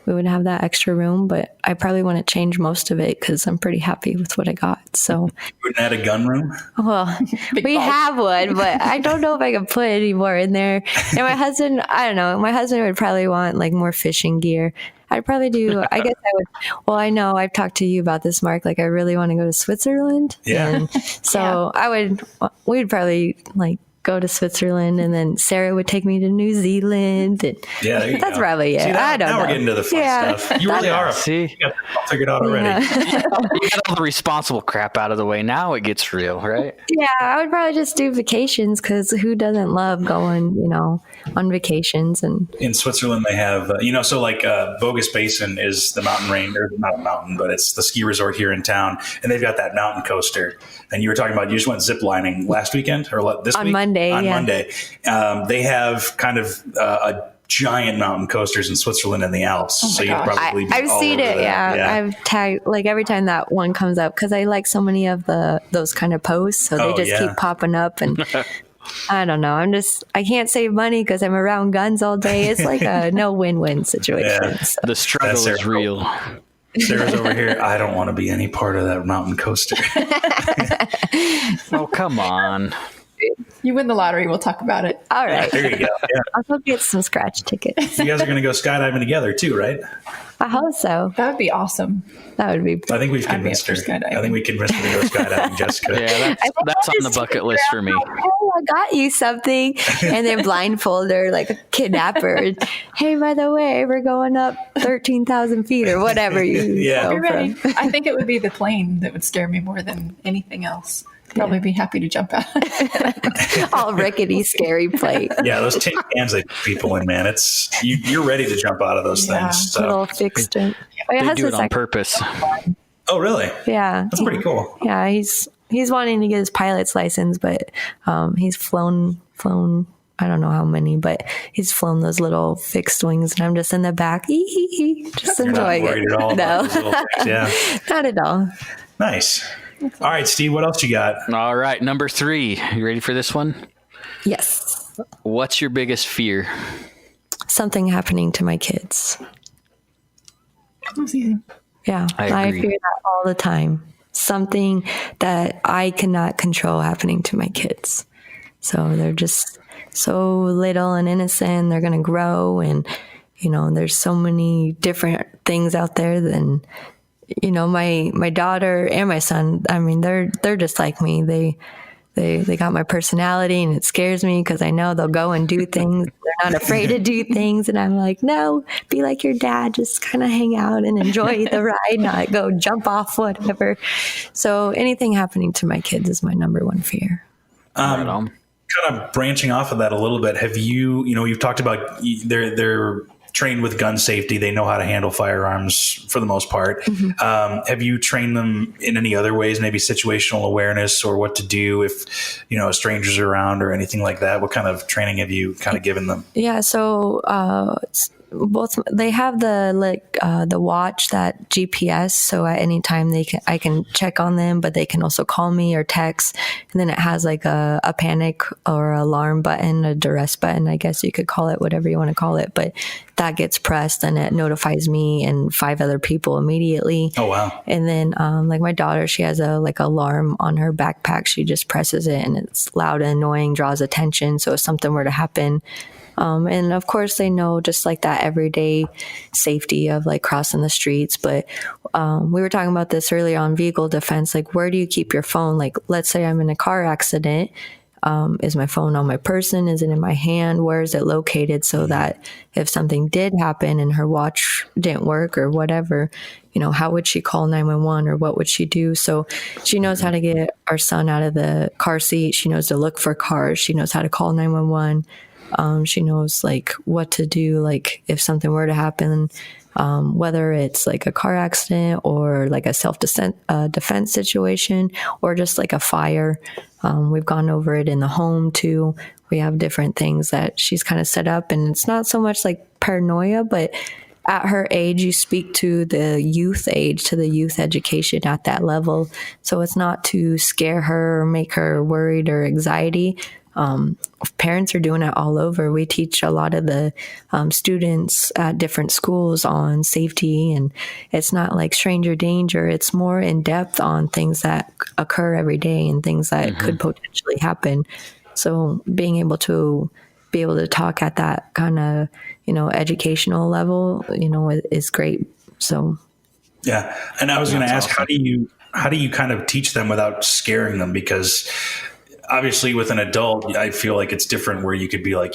we would have that extra room, but I probably want to change most of it because I'm pretty happy with what I got. So you wouldn't add a gun room? Well, we have one, but I don't know if I can put any more in there. And my husband, I don't know. My husband would probably want more fishing gear. I'd probably do, I guess I would, well, I know I've talked to you about this, Mark. I really want to go to Switzerland. Yeah. And so we'd probably go to Switzerland, and then Sarah would take me to New Zealand. And that's probably it. See, I don't know. Now we're getting to the fun stuff. You really are. You got it all figured out already. You got all the responsible crap out of the way. Now it gets real, right? Yeah, I would probably just do vacations because who doesn't love going, on vacations? And in Switzerland, they have, Bogus Basin is the mountain range, or not a mountain, but it's the ski resort here in town. And they've got that mountain coaster. And you were talking about, you just went zip lining last weekend or this week? Monday. They have kind of a giant mountain coasters in Switzerland and the Alps. Oh, so you'd probably be I've all seen over it. that. Yeah. I've tagged every time that one comes up because I like so many of those kind of posts. So they just keep popping up, and I don't know. I can't save money because I'm around guns all day. It's like a no win-win situation. Yeah. So. The struggle is real. Sarah's over here. I don't want to be any part of that mountain coaster. Oh, come on. You win the lottery, we'll talk about it. All right. There you go. Yeah. I'll go get some scratch tickets. You guys are going to go skydiving together too, right? I hope so. That would be awesome. That would be. I think we've convinced her. I think we convinced her to go skydiving, Jessica. Yeah, that's on the bucket list for me. Oh, I got you something. And then blindfold her like a kidnapper. Hey, by the way, we're going up 13,000 feet or whatever you Be ready. I think it would be the plane that would scare me more than anything else. Probably be happy to jump out. All rickety, scary plate. Yeah, those tin cans they put people in, man. It's you're ready to jump out of those things. So. Little fixed. They do it on purpose. Oh, really? Yeah, that's pretty cool. Yeah, he's wanting to get his pilot's license, but he's flown. I don't know how many, but he's flown those little fixed wings, and I'm just in the back, just enjoying it. At all about those little things. Yeah, not at all. Nice. All right, Steve, what else you got? All right, number 3. You ready for this one? Yes. What's your biggest fear? Something happening to my kids. Yeah, I fear that all the time. Something that I cannot control happening to my kids. So they're just so little and innocent. They're going to grow, and there's so many different things out there than. My daughter and my son, I mean, they're just like me. They got my personality, and it scares me because I know they'll go and do things. They're not afraid to do things. And I'm like, no, be like your dad. Just kind of hang out and enjoy the ride, not go jump off, whatever. So anything happening to my kids is my number one fear. Kind of branching off of that a little bit. Have you've talked about they're trained with gun safety. They know how to handle firearms for the most part. Mm-hmm. Have you trained them in any other ways, maybe situational awareness or what to do if, a stranger's around or anything like that? What kind of training have you kind of given them? Yeah. So, both they have the watch, that GPS, so at any time I can check on them, but they can also call me or text, and then it has like a panic or alarm button, a duress button, I guess you could call it, whatever you want to call it, but that gets pressed and it notifies me and 5 other people immediately. Oh wow. And then like my daughter, she has a alarm on her backpack. She just presses it and it's loud and annoying, draws attention, so if something were to happen. And of course they know just like that everyday safety of like crossing the streets. But we were talking about this earlier on vehicle defense. Like, where do you keep your phone? Like, let's say I'm in a car accident. Is my phone on my person? Is it in my hand? Where is it located? So that if something did happen and her watch didn't work or whatever, how would she call 911 or what would she do? So she knows how to get our son out of the car seat. She knows to look for cars. She knows how to call 911. She knows like what to do, like if something were to happen, whether it's like a car accident or like a defense situation or just like a fire. We've gone over it in the home too. We have different things that she's kind of set up, and it's not so much like paranoia, but at her age, you speak to the youth age, to the youth education at that level. So it's not to scare her or make her worried or anxiety. Parents are doing it all over. We teach a lot of the students at different schools on safety, and it's not like stranger danger. It's more in depth on things that occur every day and things that could potentially happen. So being able to talk at that kind of, educational level, is great. So. Yeah. And I was going to ask, awesome. How do you kind of teach them without scaring them? Because obviously with an adult, I feel like it's different where you could be like,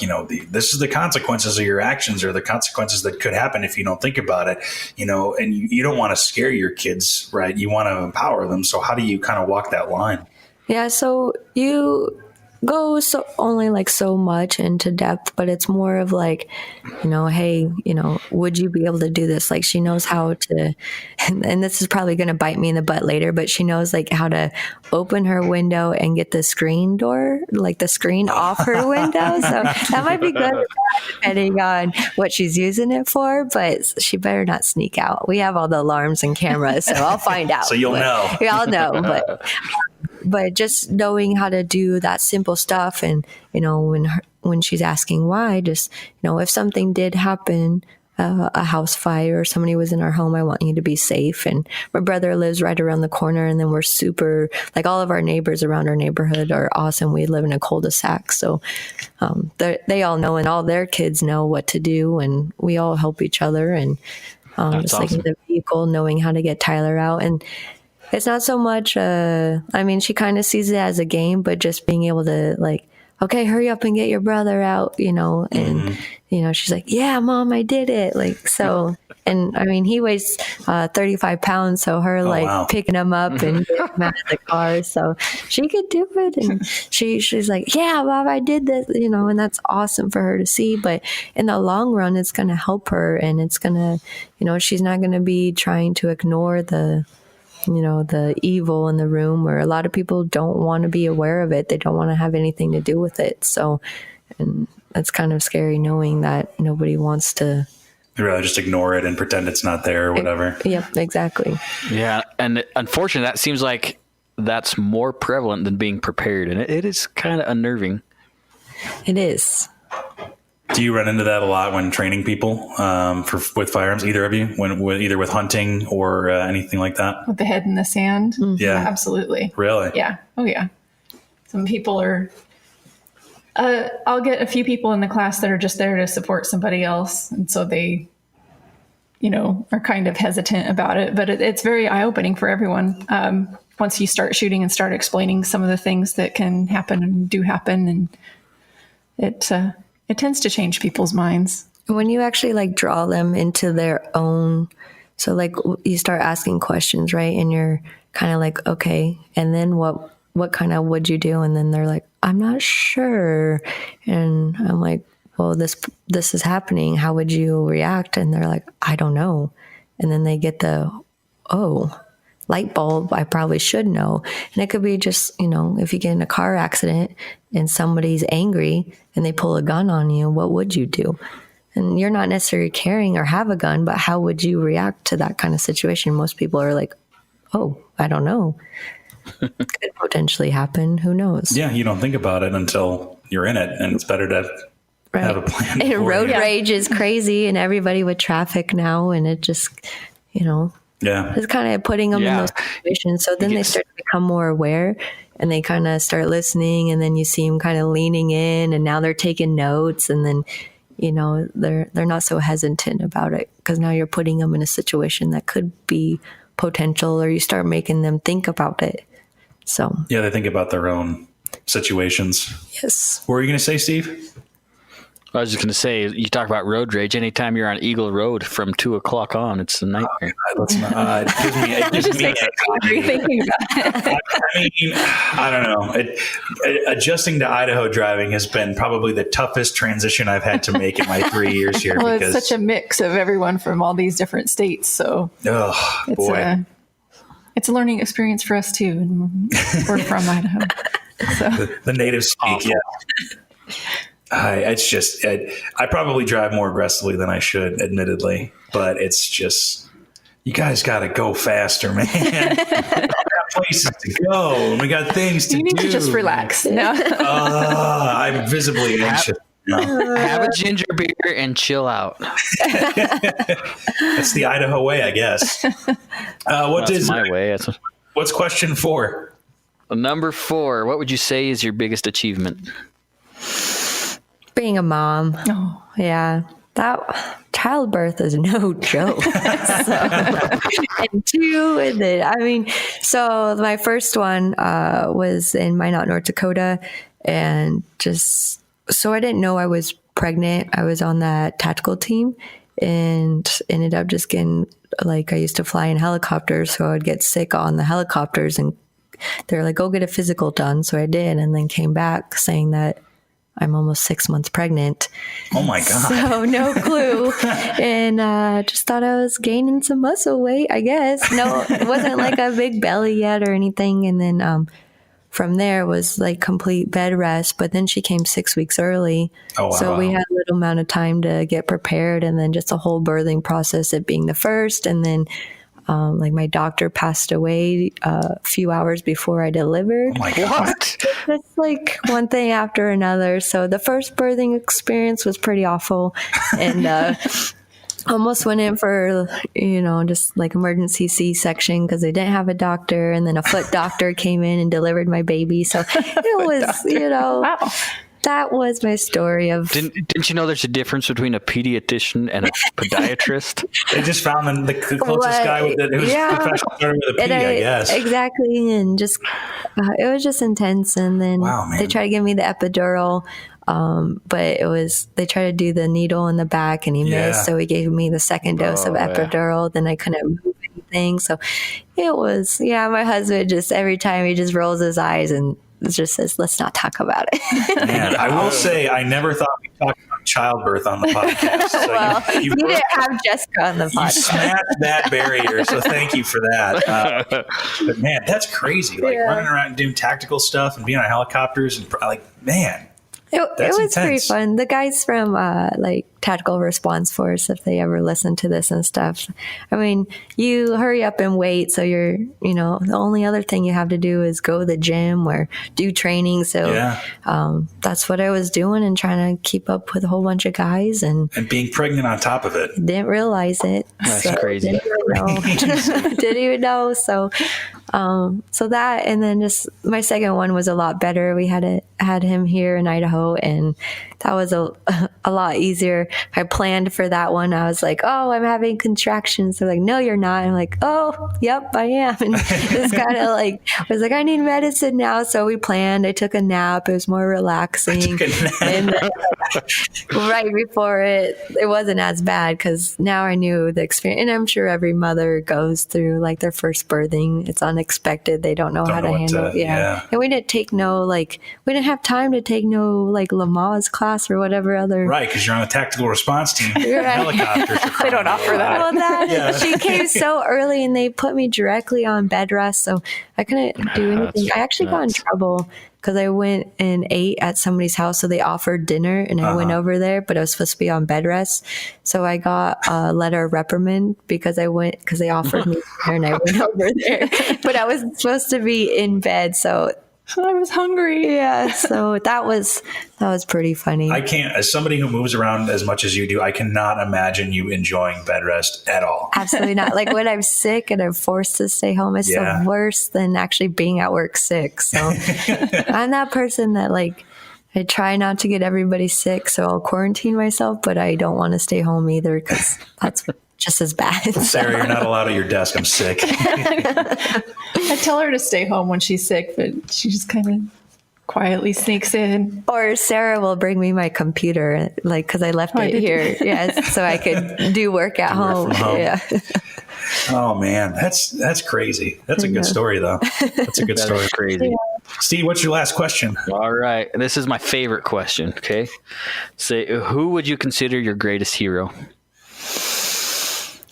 this is the consequences of your actions or the consequences that could happen if you don't think about it, and you don't want to scare your kids, right? You want to empower them. So how do you kind of walk that line? Yeah. So you go only like so much into depth, but it's more of like, hey, would you be able to do this? Like she knows how to, and this is probably going to bite me in the butt later, but she knows like how to open her window and get the screen door, like the screen off her window. So that might be good depending on what she's using it for, but she better not sneak out. We have all the alarms and cameras, so I'll find out. So you'll know. I'll know, but just knowing how to do that simple stuff, and when she's asking why, just if something did happen, a house fire or somebody was in our home, I want you to be safe. And my brother lives right around the corner, and then we're super, like, all of our neighbors around our neighborhood are awesome. We live in a cul-de-sac, so they all know, and all their kids know what to do, and we all help each other. And just awesome. Like in the vehicle, knowing how to get Tyler out. And it's not so much, she kind of sees it as a game, but just being able to, like, okay, hurry up and get your brother out, and, she's like, yeah, Mom, I did it. Like, so, and he weighs 35 pounds. So her picking him up and getting him out of the car. So she could do it. And she's like, yeah, Mom, I did this, and that's awesome for her to see. But in the long run, it's going to help her, and it's going to, she's not going to be trying to ignore the evil in the room, where a lot of people don't want to be aware of it. They don't want to have anything to do with it. So, and it's kind of scary knowing that nobody wants to. They'd rather just ignore it and pretend it's not there or whatever. Yep, exactly. Yeah. And unfortunately, that seems like that's more prevalent than being prepared. And it is kind of unnerving. It is. Do you run into that a lot when training people with firearms? Either of you, either with hunting or anything like that? With the head in the sand? Mm-hmm. Yeah, absolutely. Really? Yeah. Oh, yeah. Some people are. I'll get a few people in the class that are just there to support somebody else, and so they, are kind of hesitant about it. But it's very eye-opening for everyone. Once you start shooting and start explaining some of the things that can happen and do happen, and it tends to change people's minds. When you actually like draw them into their own, so like you start asking questions, right? And you're kind of like, okay, and then what kind of would you do? And then they're like, I'm not sure. And I'm like, well, this is happening. How would you react? And they're like, I don't know. And then they get light bulb, I probably should know. And it could be just, if you get in a car accident and somebody's angry and they pull a gun on you, what would you do? And you're not necessarily carrying or have a gun, but how would you react to that kind of situation? Most people are like, oh, I don't know. Could potentially happen. Who knows? Yeah, you don't think about it until you're in it, and it's better to have a plan. And road rage is crazy, and everybody with traffic now, and it just, yeah, it's kind of putting them in those situations. So then they start to become more aware, and they kind of start listening, and then you see them kind of leaning in, and now they're taking notes, and then they're not so hesitant about it, because now you're putting them in a situation that could be potential, or you start making them think about it. So yeah, they think about their own situations. Yes. What were you going to say, Steve? I was just going to say, you talk about road rage. Anytime you're on Eagle Road from 2:00 on, it's a nightmare. Let's not. It gives me anxiety. Thinking about it. I mean, I don't know. Adjusting to Idaho driving has been probably the toughest transition I've had to make in my 3 years here. Well, because it's such a mix of everyone from all these different states. So it's a learning experience for us too. And we're from Idaho. So. The natives speak, yeah. It's just, I probably drive more aggressively than I should, admittedly, but it's just, you guys got to go faster, man. We got places to go, and we got things to do. You need to just relax. No. I'm visibly anxious. Have a ginger beer and chill out. That's the Idaho way, I guess. That's my way. What's question 4? Number 4, what would you say is your biggest achievement? Being a mom. Oh. Yeah. That childbirth is no joke. So my first one was in Minot, North Dakota. And so I didn't know I was pregnant. I was on that tactical team and ended up just getting, I used to fly in helicopters. So I would get sick on the helicopters and they're like, go get a physical done. So I did. And then came back saying that I'm almost 6 months pregnant. Oh my God. So no clue. And just thought I was gaining some muscle weight, I guess. No, it wasn't like a big belly yet or anything. And then from there was complete bed rest. But then she came 6 weeks early. Oh, wow. So we had a little amount of time to get prepared. And then just a whole birthing process, it being the first. And then my doctor passed away a few hours before I delivered. Oh my God. Just one thing after another. So the first birthing experience was pretty awful. And almost went in for, just emergency C-section because they didn't have a doctor. And then a foot doctor came in and delivered my baby. So it was, Wow. That was my story of. Didn't you know there's a difference between a pediatrician and a podiatrist? They just found the closest guy who was professional with a pedi, I guess. Exactly. And just, it was just intense. And then they tried to give me the epidural. But they tried to do the needle in the back and he missed. So he gave me the second dose of epidural. Yeah. Then I couldn't move anything. So it was, my husband just, every time he just rolls his eyes and just says, let's not talk about it. Man, I will say, I never thought we'd talk about childbirth on the podcast. So you didn't have Jessica on the podcast. You smashed that barrier, so thank you for that. But man, that's crazy. Running around and doing tactical stuff and being on helicopters and man. It was pretty fun. The guys from Tactical Response Force, if they ever listen to this and stuff, I mean, you hurry up and wait. So you're, the only other thing you have to do is go to the gym or do training. So that's what I was doing and trying to keep up with a whole bunch of guys and being pregnant on top of it. Didn't realize it. That's crazy. Didn't even know. So that, and then just my second one was a lot better. We had him here in Idaho, and that was a lot easier. I planned for that one. I was like, oh, I'm having contractions. They're like, no, you're not. I'm like, oh, yep, I am. And it's kind of I was like, I need medicine now. So we planned. I took a nap. It was more relaxing. And right before it wasn't as bad because now I knew the experience. And I'm sure every mother goes through their first birthing. It's unexpected. They don't know how to handle it. Yeah. And we didn't take we didn't have time to take Lamaze class or whatever other. Right, because you're on a tactical response team. Helicopters. They don't offer that. Well, she came so early and they put me directly on bed rest, so I couldn't do anything. I actually got in trouble because I went and ate at somebody's house, so they offered dinner, and I went over there, but I was supposed to be on bed rest, so I got a letter of reprimand because they offered me dinner, and I went over there, but I was supposed to be in bed, so. I was hungry. Yeah. So that was pretty funny. I can't, as somebody who moves around as much as you do, I cannot imagine you enjoying bed rest at all. Absolutely not. When I'm sick and I'm forced to stay home, it's so worse than actually being at work sick. So I'm that person that I try not to get everybody sick. So I'll quarantine myself, but I don't want to stay home either because that's just as bad. Sarah, you're not allowed at your desk. I'm sick. I tell her to stay home when she's sick, but she just kind of quietly sneaks in. Or Sarah will bring me my computer, like, because I left it here. Yes, so I could do work at home. Yeah. Oh man, that's crazy. That's a good story, though. That's a good story. Crazy. Yeah. Steve, what's your last question? All right. This is my favorite question. Okay. Say, who would you consider your greatest hero?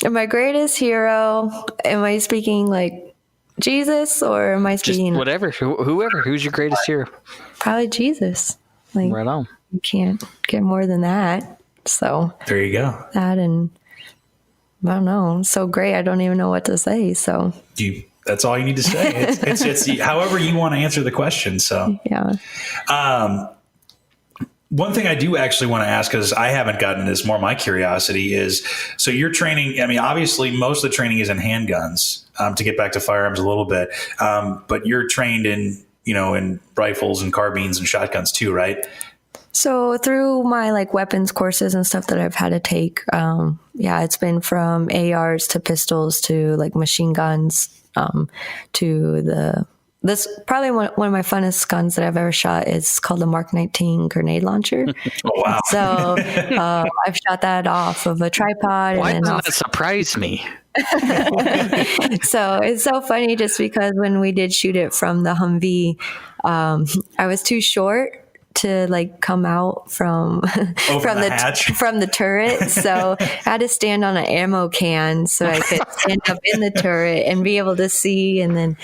My greatest hero, am I speaking like Jesus, or am I Just speaking whatever. Whoever. Who's your greatest hero? probably Jesus? Like, Right on. you can't get more than that. So There you go. that, and I don't know, so great. I don't even know what to say. So That's all you need to say. It's however you want to answer the question. So yeah. One thing I do actually want to ask, because I haven't gotten this, more my curiosity is, so you're training, I mean, obviously most of the training is in handguns, to get back to firearms a little bit. But you're trained in rifles and carbines and shotguns too, right? So through my like weapons courses and stuff that I've had to take, it's been from ARs to pistols to like machine guns, to this probably one of my funnest guns that I've ever shot is called the Mark 19 grenade launcher. Oh, wow. So I've shot that off of a tripod. Why and doesn't that surprise me? So it's so funny just because when we did shoot it from the Humvee, I was too short to like come out from from the turret, so I had to stand on an ammo can so I could stand up in the turret and be able to see. And then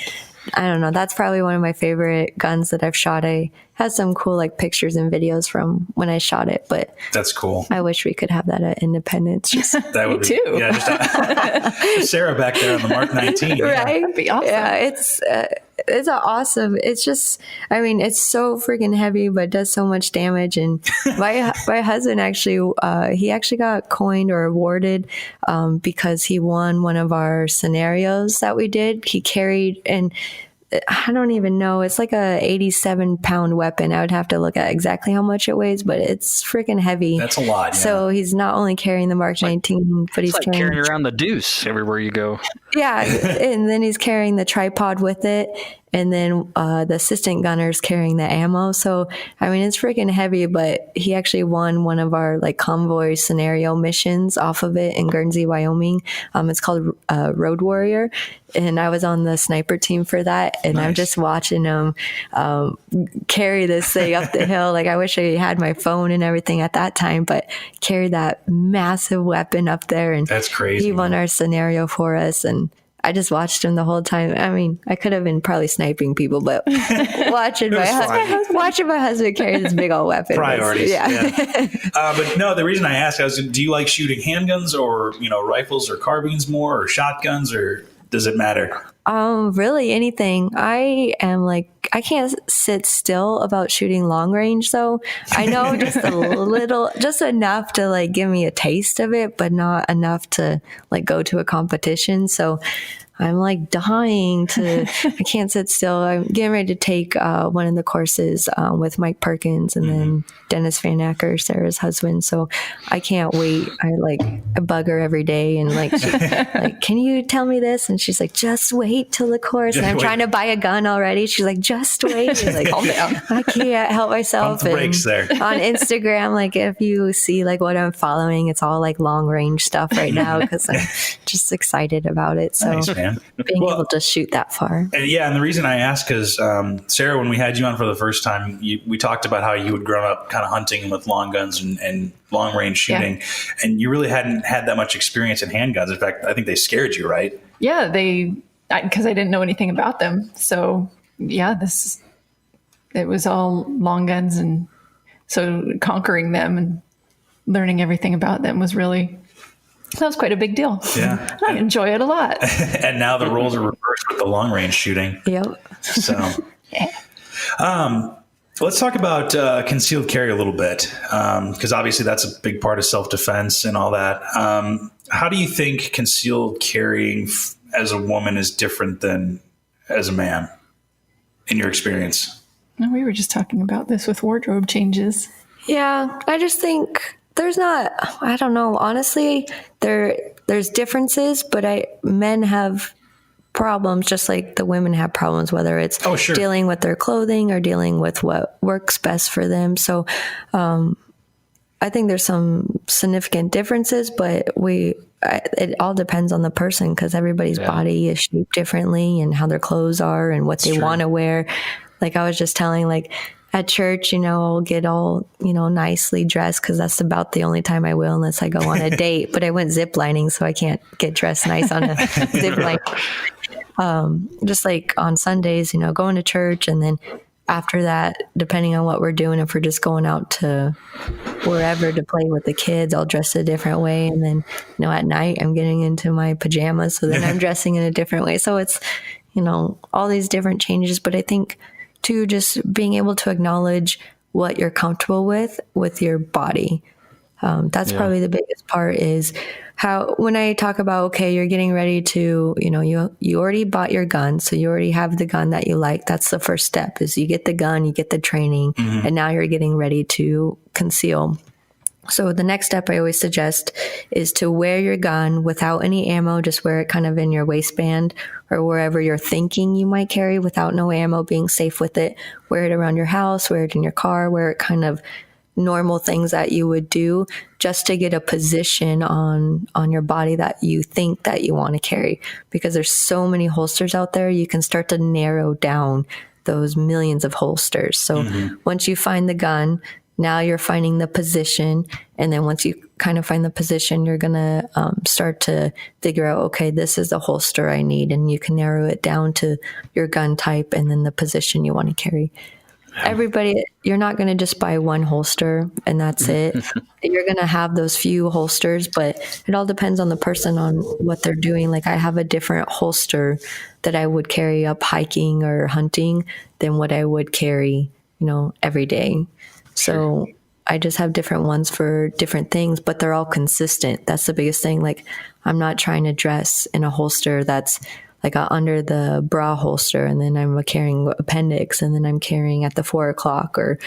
I don't know, that's probably one of my favorite guns that I've shot. I have some cool like pictures and videos from when I shot it, but that's cool. I wish we could have that at Independence. That would be too. Yeah, just Sarah back there on the Mark 19, right? That'd be awesome. Yeah, it's awesome. It's just, I mean, it's so freaking heavy, but does so much damage. And my husband actually, he actually got coined or awarded because he won one of our scenarios that we did. He carried, and I don't even know, it's like a 87-pound weapon. I would have to look at exactly how much it weighs, but it's freaking heavy. That's a lot. Yeah. So he's not only carrying the Mark 19, but he's It's like carrying around the deuce everywhere you go. Yeah, and then he's carrying the tripod with it, and then the assistant gunner's carrying the ammo. So, I mean, it's freaking heavy, but he actually won one of our like convoy scenario missions off of it in Guernsey, Wyoming. It's called Road Warrior, and I was on the sniper team for that, and Nice. I'm just watching him carry this thing up the hill. Like, I wish I had my phone and everything at that time, but carry that massive weapon up there, and That's crazy. He won our scenario for us, and I just watched him the whole time. I mean, I could have been probably sniping people, but watching my husband carry this big old weapon. Priorities. Yeah. But no, the reason I asked was, do you like shooting handguns or, rifles or carbines more, or shotguns, or does it matter? Really anything. I can't sit still about shooting long range, though. I know just a little, just enough to like give me a taste of it, but not enough to like go to a competition. So I'm like dying to, I can't sit still. I'm getting ready to take one of the courses with Mike Perkins and then Dennis Van Acker, Sarah's husband. So I can't wait. I bug her every day and like, can you tell me this? And she's like, just wait till the course. And I'm trying to buy a gun already. She's like, just wait. And like, calm down. I can't help myself. Pump the brakes there. On Instagram, like if you see like what I'm following, it's all like long range stuff right now because I'm just excited about it. So Nice, man. being able to shoot that far. And the reason I asked is, Sarah, when we had you on for the first time, we talked about how you had grown up kind of hunting with long guns and long range shooting, and you really hadn't had that much experience in handguns. In fact, I think they scared you, right? Yeah, because I didn't know anything about them. So yeah, it was all long guns, and so conquering them and learning everything about them was quite a big deal. Yeah. I enjoy it a lot. And now the roles are reversed with the long range shooting. Yep. So, let's talk about concealed carry a little bit, because obviously that's a big part of self-defense and all that. How do you think concealed carrying as a woman is different than as a man in your experience? No, we were just talking about this with wardrobe changes. Yeah, I just think there's not, I don't know, honestly, there's differences, but men have problems, just like the women have problems, whether it's dealing with their clothing or dealing with what works best for them. So I think there's some significant differences, but it all depends on the person, because everybody's body is shaped differently and how their clothes are and what they want to wear. Like I was just telling, like at church, I'll get all, nicely dressed, because that's about the only time I will, unless I go on a date. But I went ziplining, so I can't get dressed nice on a zip line. Just like on Sundays, going to church, and then after that, depending on what we're doing, if we're just going out to wherever to play with the kids, I'll dress a different way. And then, at night I'm getting into my pajamas, so then I'm dressing in a different way. So it's, all these different changes. But I think too, just being able to acknowledge what you're comfortable with your body. That's probably the biggest part, is how, when I talk about, okay, you're getting ready to, you already bought your gun. So you already have the gun that you like. That's the first step, is you get the gun, you get the training, and now you're getting ready to conceal. So the next step I always suggest is to wear your gun without any ammo. Just wear it kind of in your waistband or wherever you're thinking you might carry, without no ammo, being safe with it. Wear it around your house, wear it in your car, wear it kind of normal things that you would do, just to get a position on your body that you think that you want to carry. Because there's so many holsters out there, you can start to narrow down those millions of holsters. So once you find the gun, now you're finding the position. And then once you kind of find the position, you're going to start to figure out, okay, this is the holster I need. And you can narrow it down to your gun type and then the position you want to carry. Everybody, you're not going to just buy one holster and that's it. You're going to have those few holsters, but it all depends on the person, on what they're doing. Like I have a different holster that I would carry up hiking or hunting than what I would carry, every day. So I just have different ones for different things, but they're all consistent. That's the biggest thing. Like I'm not trying to dress in a holster that's like under the bra holster, and then I'm carrying appendix, and then I'm carrying at the 4 o'clock, or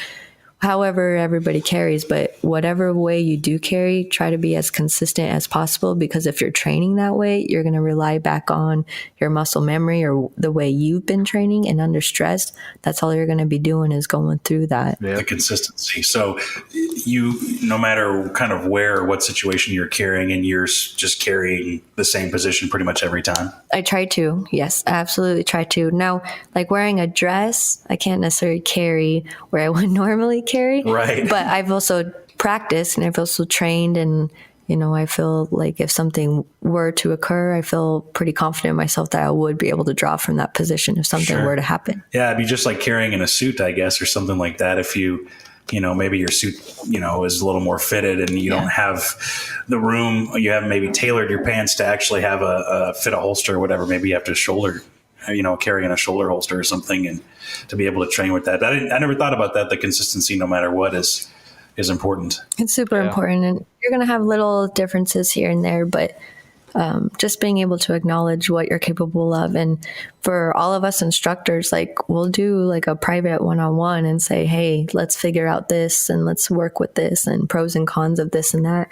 however everybody carries. But whatever way you do carry, try to be as consistent as possible, because if you're training that way, you're going to rely back on your muscle memory or the way you've been training. And under stress, that's all you're going to be doing, is going through that. The consistency. So you, no matter kind of where or what situation you're carrying, and you're just carrying the same position pretty much every time. I try to. Yes, I absolutely try to. Now, like wearing a dress, I can't necessarily carry where I would normally carry. Right. But I've also practiced and I've also trained, and I feel like if something were to occur, I feel pretty confident in myself that I would be able to draw from that position if something were to happen. Yeah, it'd be just like carrying in a suit, I guess, or something like that. If you maybe your suit, is a little more fitted, and you don't have the room, you haven't maybe tailored your pants to actually have a fit a holster or whatever. Maybe you have to shoulder, carry in a shoulder holster or something, and to be able to train with that. I never thought about that. The consistency, no matter what, is important. It's super important. And you're going to have little differences here and there, but just being able to acknowledge what you're capable of. And for all of us instructors, like we'll do like a private one-on-one and say, hey, let's figure out this and let's work with this and pros and cons of this and that.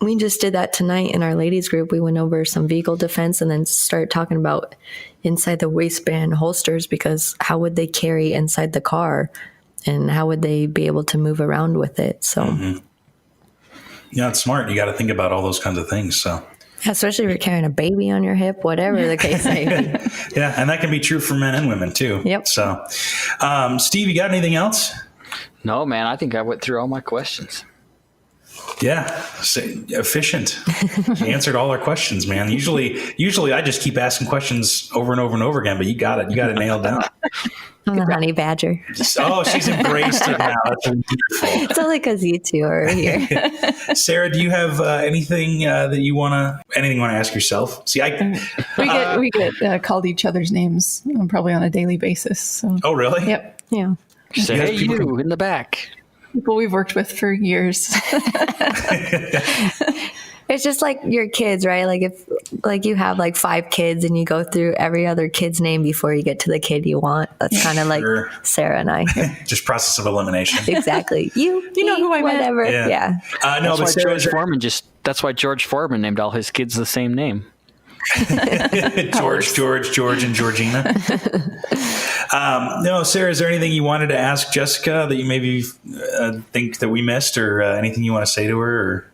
We just did that tonight in our ladies group. We went over some vehicle defense and then started talking about inside the waistband holsters, because how would they carry inside the car and how would they be able to move around with it? So, yeah, it's smart. You got to think about all those kinds of things. So, yeah, especially if you're carrying a baby on your hip, whatever the case may be. Yeah, and that can be true for men and women too. Yep. So, Steve, you got anything else? No, man. I think I went through all my questions. Yeah, efficient. You answered all our questions, man. Usually I just keep asking questions over and over and over again, but you got it. You got it nailed down. I'm the honey badger. Oh, she's embraced it now. That's wonderful. It's only because you two are here. Sarah, do you have anything that you want to ask yourself? See, we get called each other's names probably on a daily basis. So. Oh, really? Yep. Yeah. Say, hey, you in the back. People we've worked with for years. It's just like your kids, right? Like if you have like 5 kids and you go through every other kid's name before you get to the kid you want. That's kind of like Sarah and I. Just process of elimination. Exactly. You know who I whatever. Yeah. No, that's why George Foreman named all his kids the same name. George, and Georgina. No, Sarah, is there anything you wanted to ask Jessica that you maybe think that we missed, or anything you want to say to her,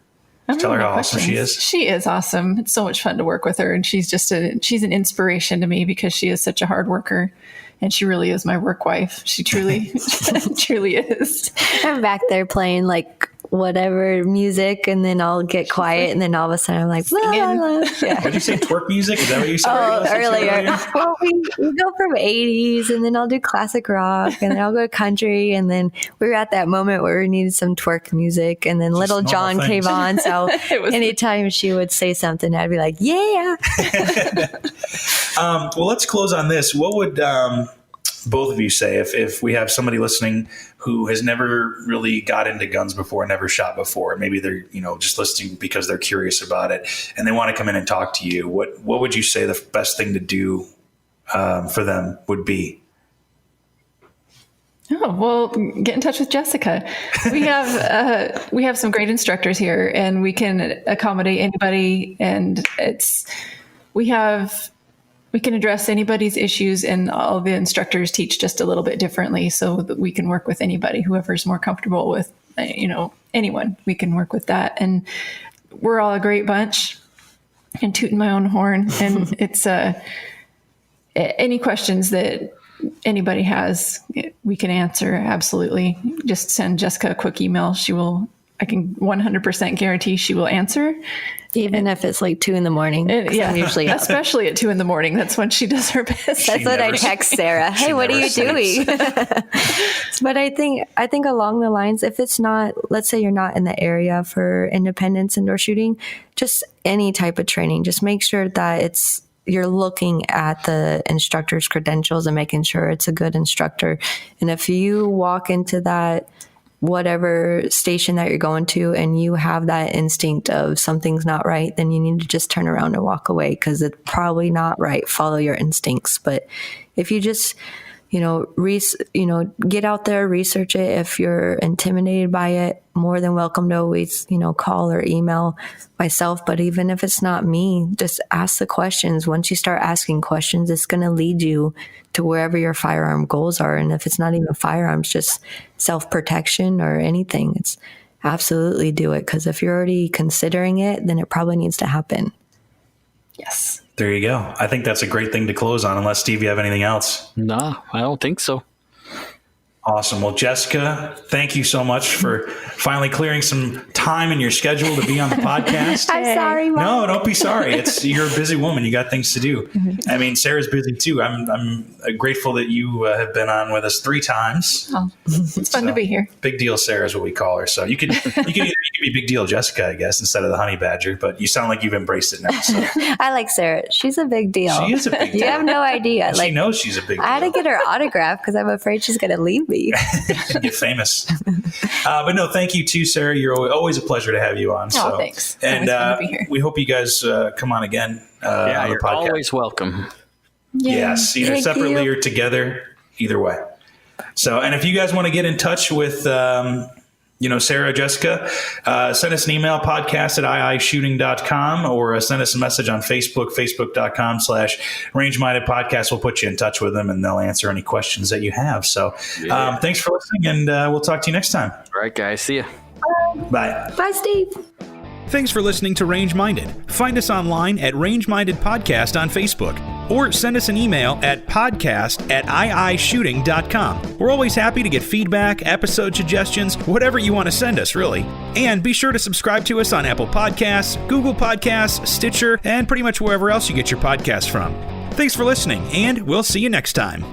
or tell her how awesome she is? She is awesome. It's so much fun to work with her, and she's an inspiration to me because she is such a hard worker. And she really is my work wife. She truly, truly is. I'm back there playing like whatever music, and then I'll get quiet, and then all of a sudden I'm like, la, la, la. Yeah. Did you say twerk music? Is that what you said? Earlier. Well, we go from 80s, and then I'll do classic rock, and then I'll go country, and then we were at that moment where we needed some twerk music, and then Little John came on. So anytime she would say something, I'd be like, yeah. Well, let's close on this. What would both of you say if we have somebody listening who has never really got into guns before, never shot before, maybe they're just listening because they're curious about it, and they want to come in and talk to you? What would you say the best thing to do for them would be? Oh, well, get in touch with Jessica. We have some great instructors here, and we can accommodate anybody, and we can address anybody's issues, and all the instructors teach just a little bit differently so that we can work with anybody, whoever's more comfortable with, anyone. We can work with that. And we're all a great bunch, and tooting my own horn. And it's any questions that anybody has, we can answer. Absolutely. Just send Jessica a quick email. I can 100% guarantee she will answer. Even if it's like 2 a.m. Yeah, I'm usually up. Especially at 2 a.m. That's when she does her best. That's what I text Sarah. Hey, what are you doing? But I think along the lines, if it's not, let's say you're not in the area for independence indoor shooting, just any type of training, just make sure that you're looking at the instructor's credentials and making sure it's a good instructor. And if you walk into that whatever station that you're going to and you have that instinct of something's not right, then you need to just turn around and walk away, because it's probably not right. Follow your instincts. But if you just get out there, research it. If you're intimidated by it, more than welcome to always, call or email myself. But even if it's not me, just ask the questions. Once you start asking questions, it's going to lead you to wherever your firearm goals are. And if it's not even firearms, just self-protection or anything, it's absolutely do it. Because if you're already considering it, then it probably needs to happen. Yes. There you go. I think that's a great thing to close on, unless, Steve, you have anything else? No, I don't think so. Awesome. Well, Jessica, thank you so much for finally clearing some time in your schedule to be on the podcast. I'm sorry, Mom. No, don't be sorry. You're a busy woman. You got things to do. Mm-hmm. I mean, Sarah's busy too. I'm grateful that you have been on with us 3 times. Oh, it's fun to be here. Big deal Sarah is what we call her. So you can either be Big Deal Jessica, I guess, instead of the Honey Badger. But you sound like you've embraced it now. So. I like Sarah. She's a big deal. She is a big deal. You have no idea. She knows she's a big deal. I had to get her autograph because I'm afraid she's going to leave me. Get famous. But no, thank you too, Sarah. You're always a pleasure to have you on. Oh, thanks. And fun to be here. We hope you guys come on again on the you're podcast. Always welcome. Yes, either separately or together, either way. So, and if you guys want to get in touch with Sarah, Jessica, send us an email, podcast@iishooting.com, or send us a message on Facebook, facebook.com/rangeminded podcast. We'll put you in touch with them and they'll answer any questions that you have. So thanks for listening, and we'll talk to you next time. All right, guys. See ya. Bye. Bye, Steve. Thanks for listening to Range Minded. Find us online at Range Minded Podcast on Facebook, or send us an email at podcast@iishooting.com. We're always happy to get feedback, episode suggestions, whatever you want to send us, really. And be sure to subscribe to us on Apple Podcasts, Google Podcasts, Stitcher, and pretty much wherever else you get your podcasts from. Thanks for listening, and we'll see you next time.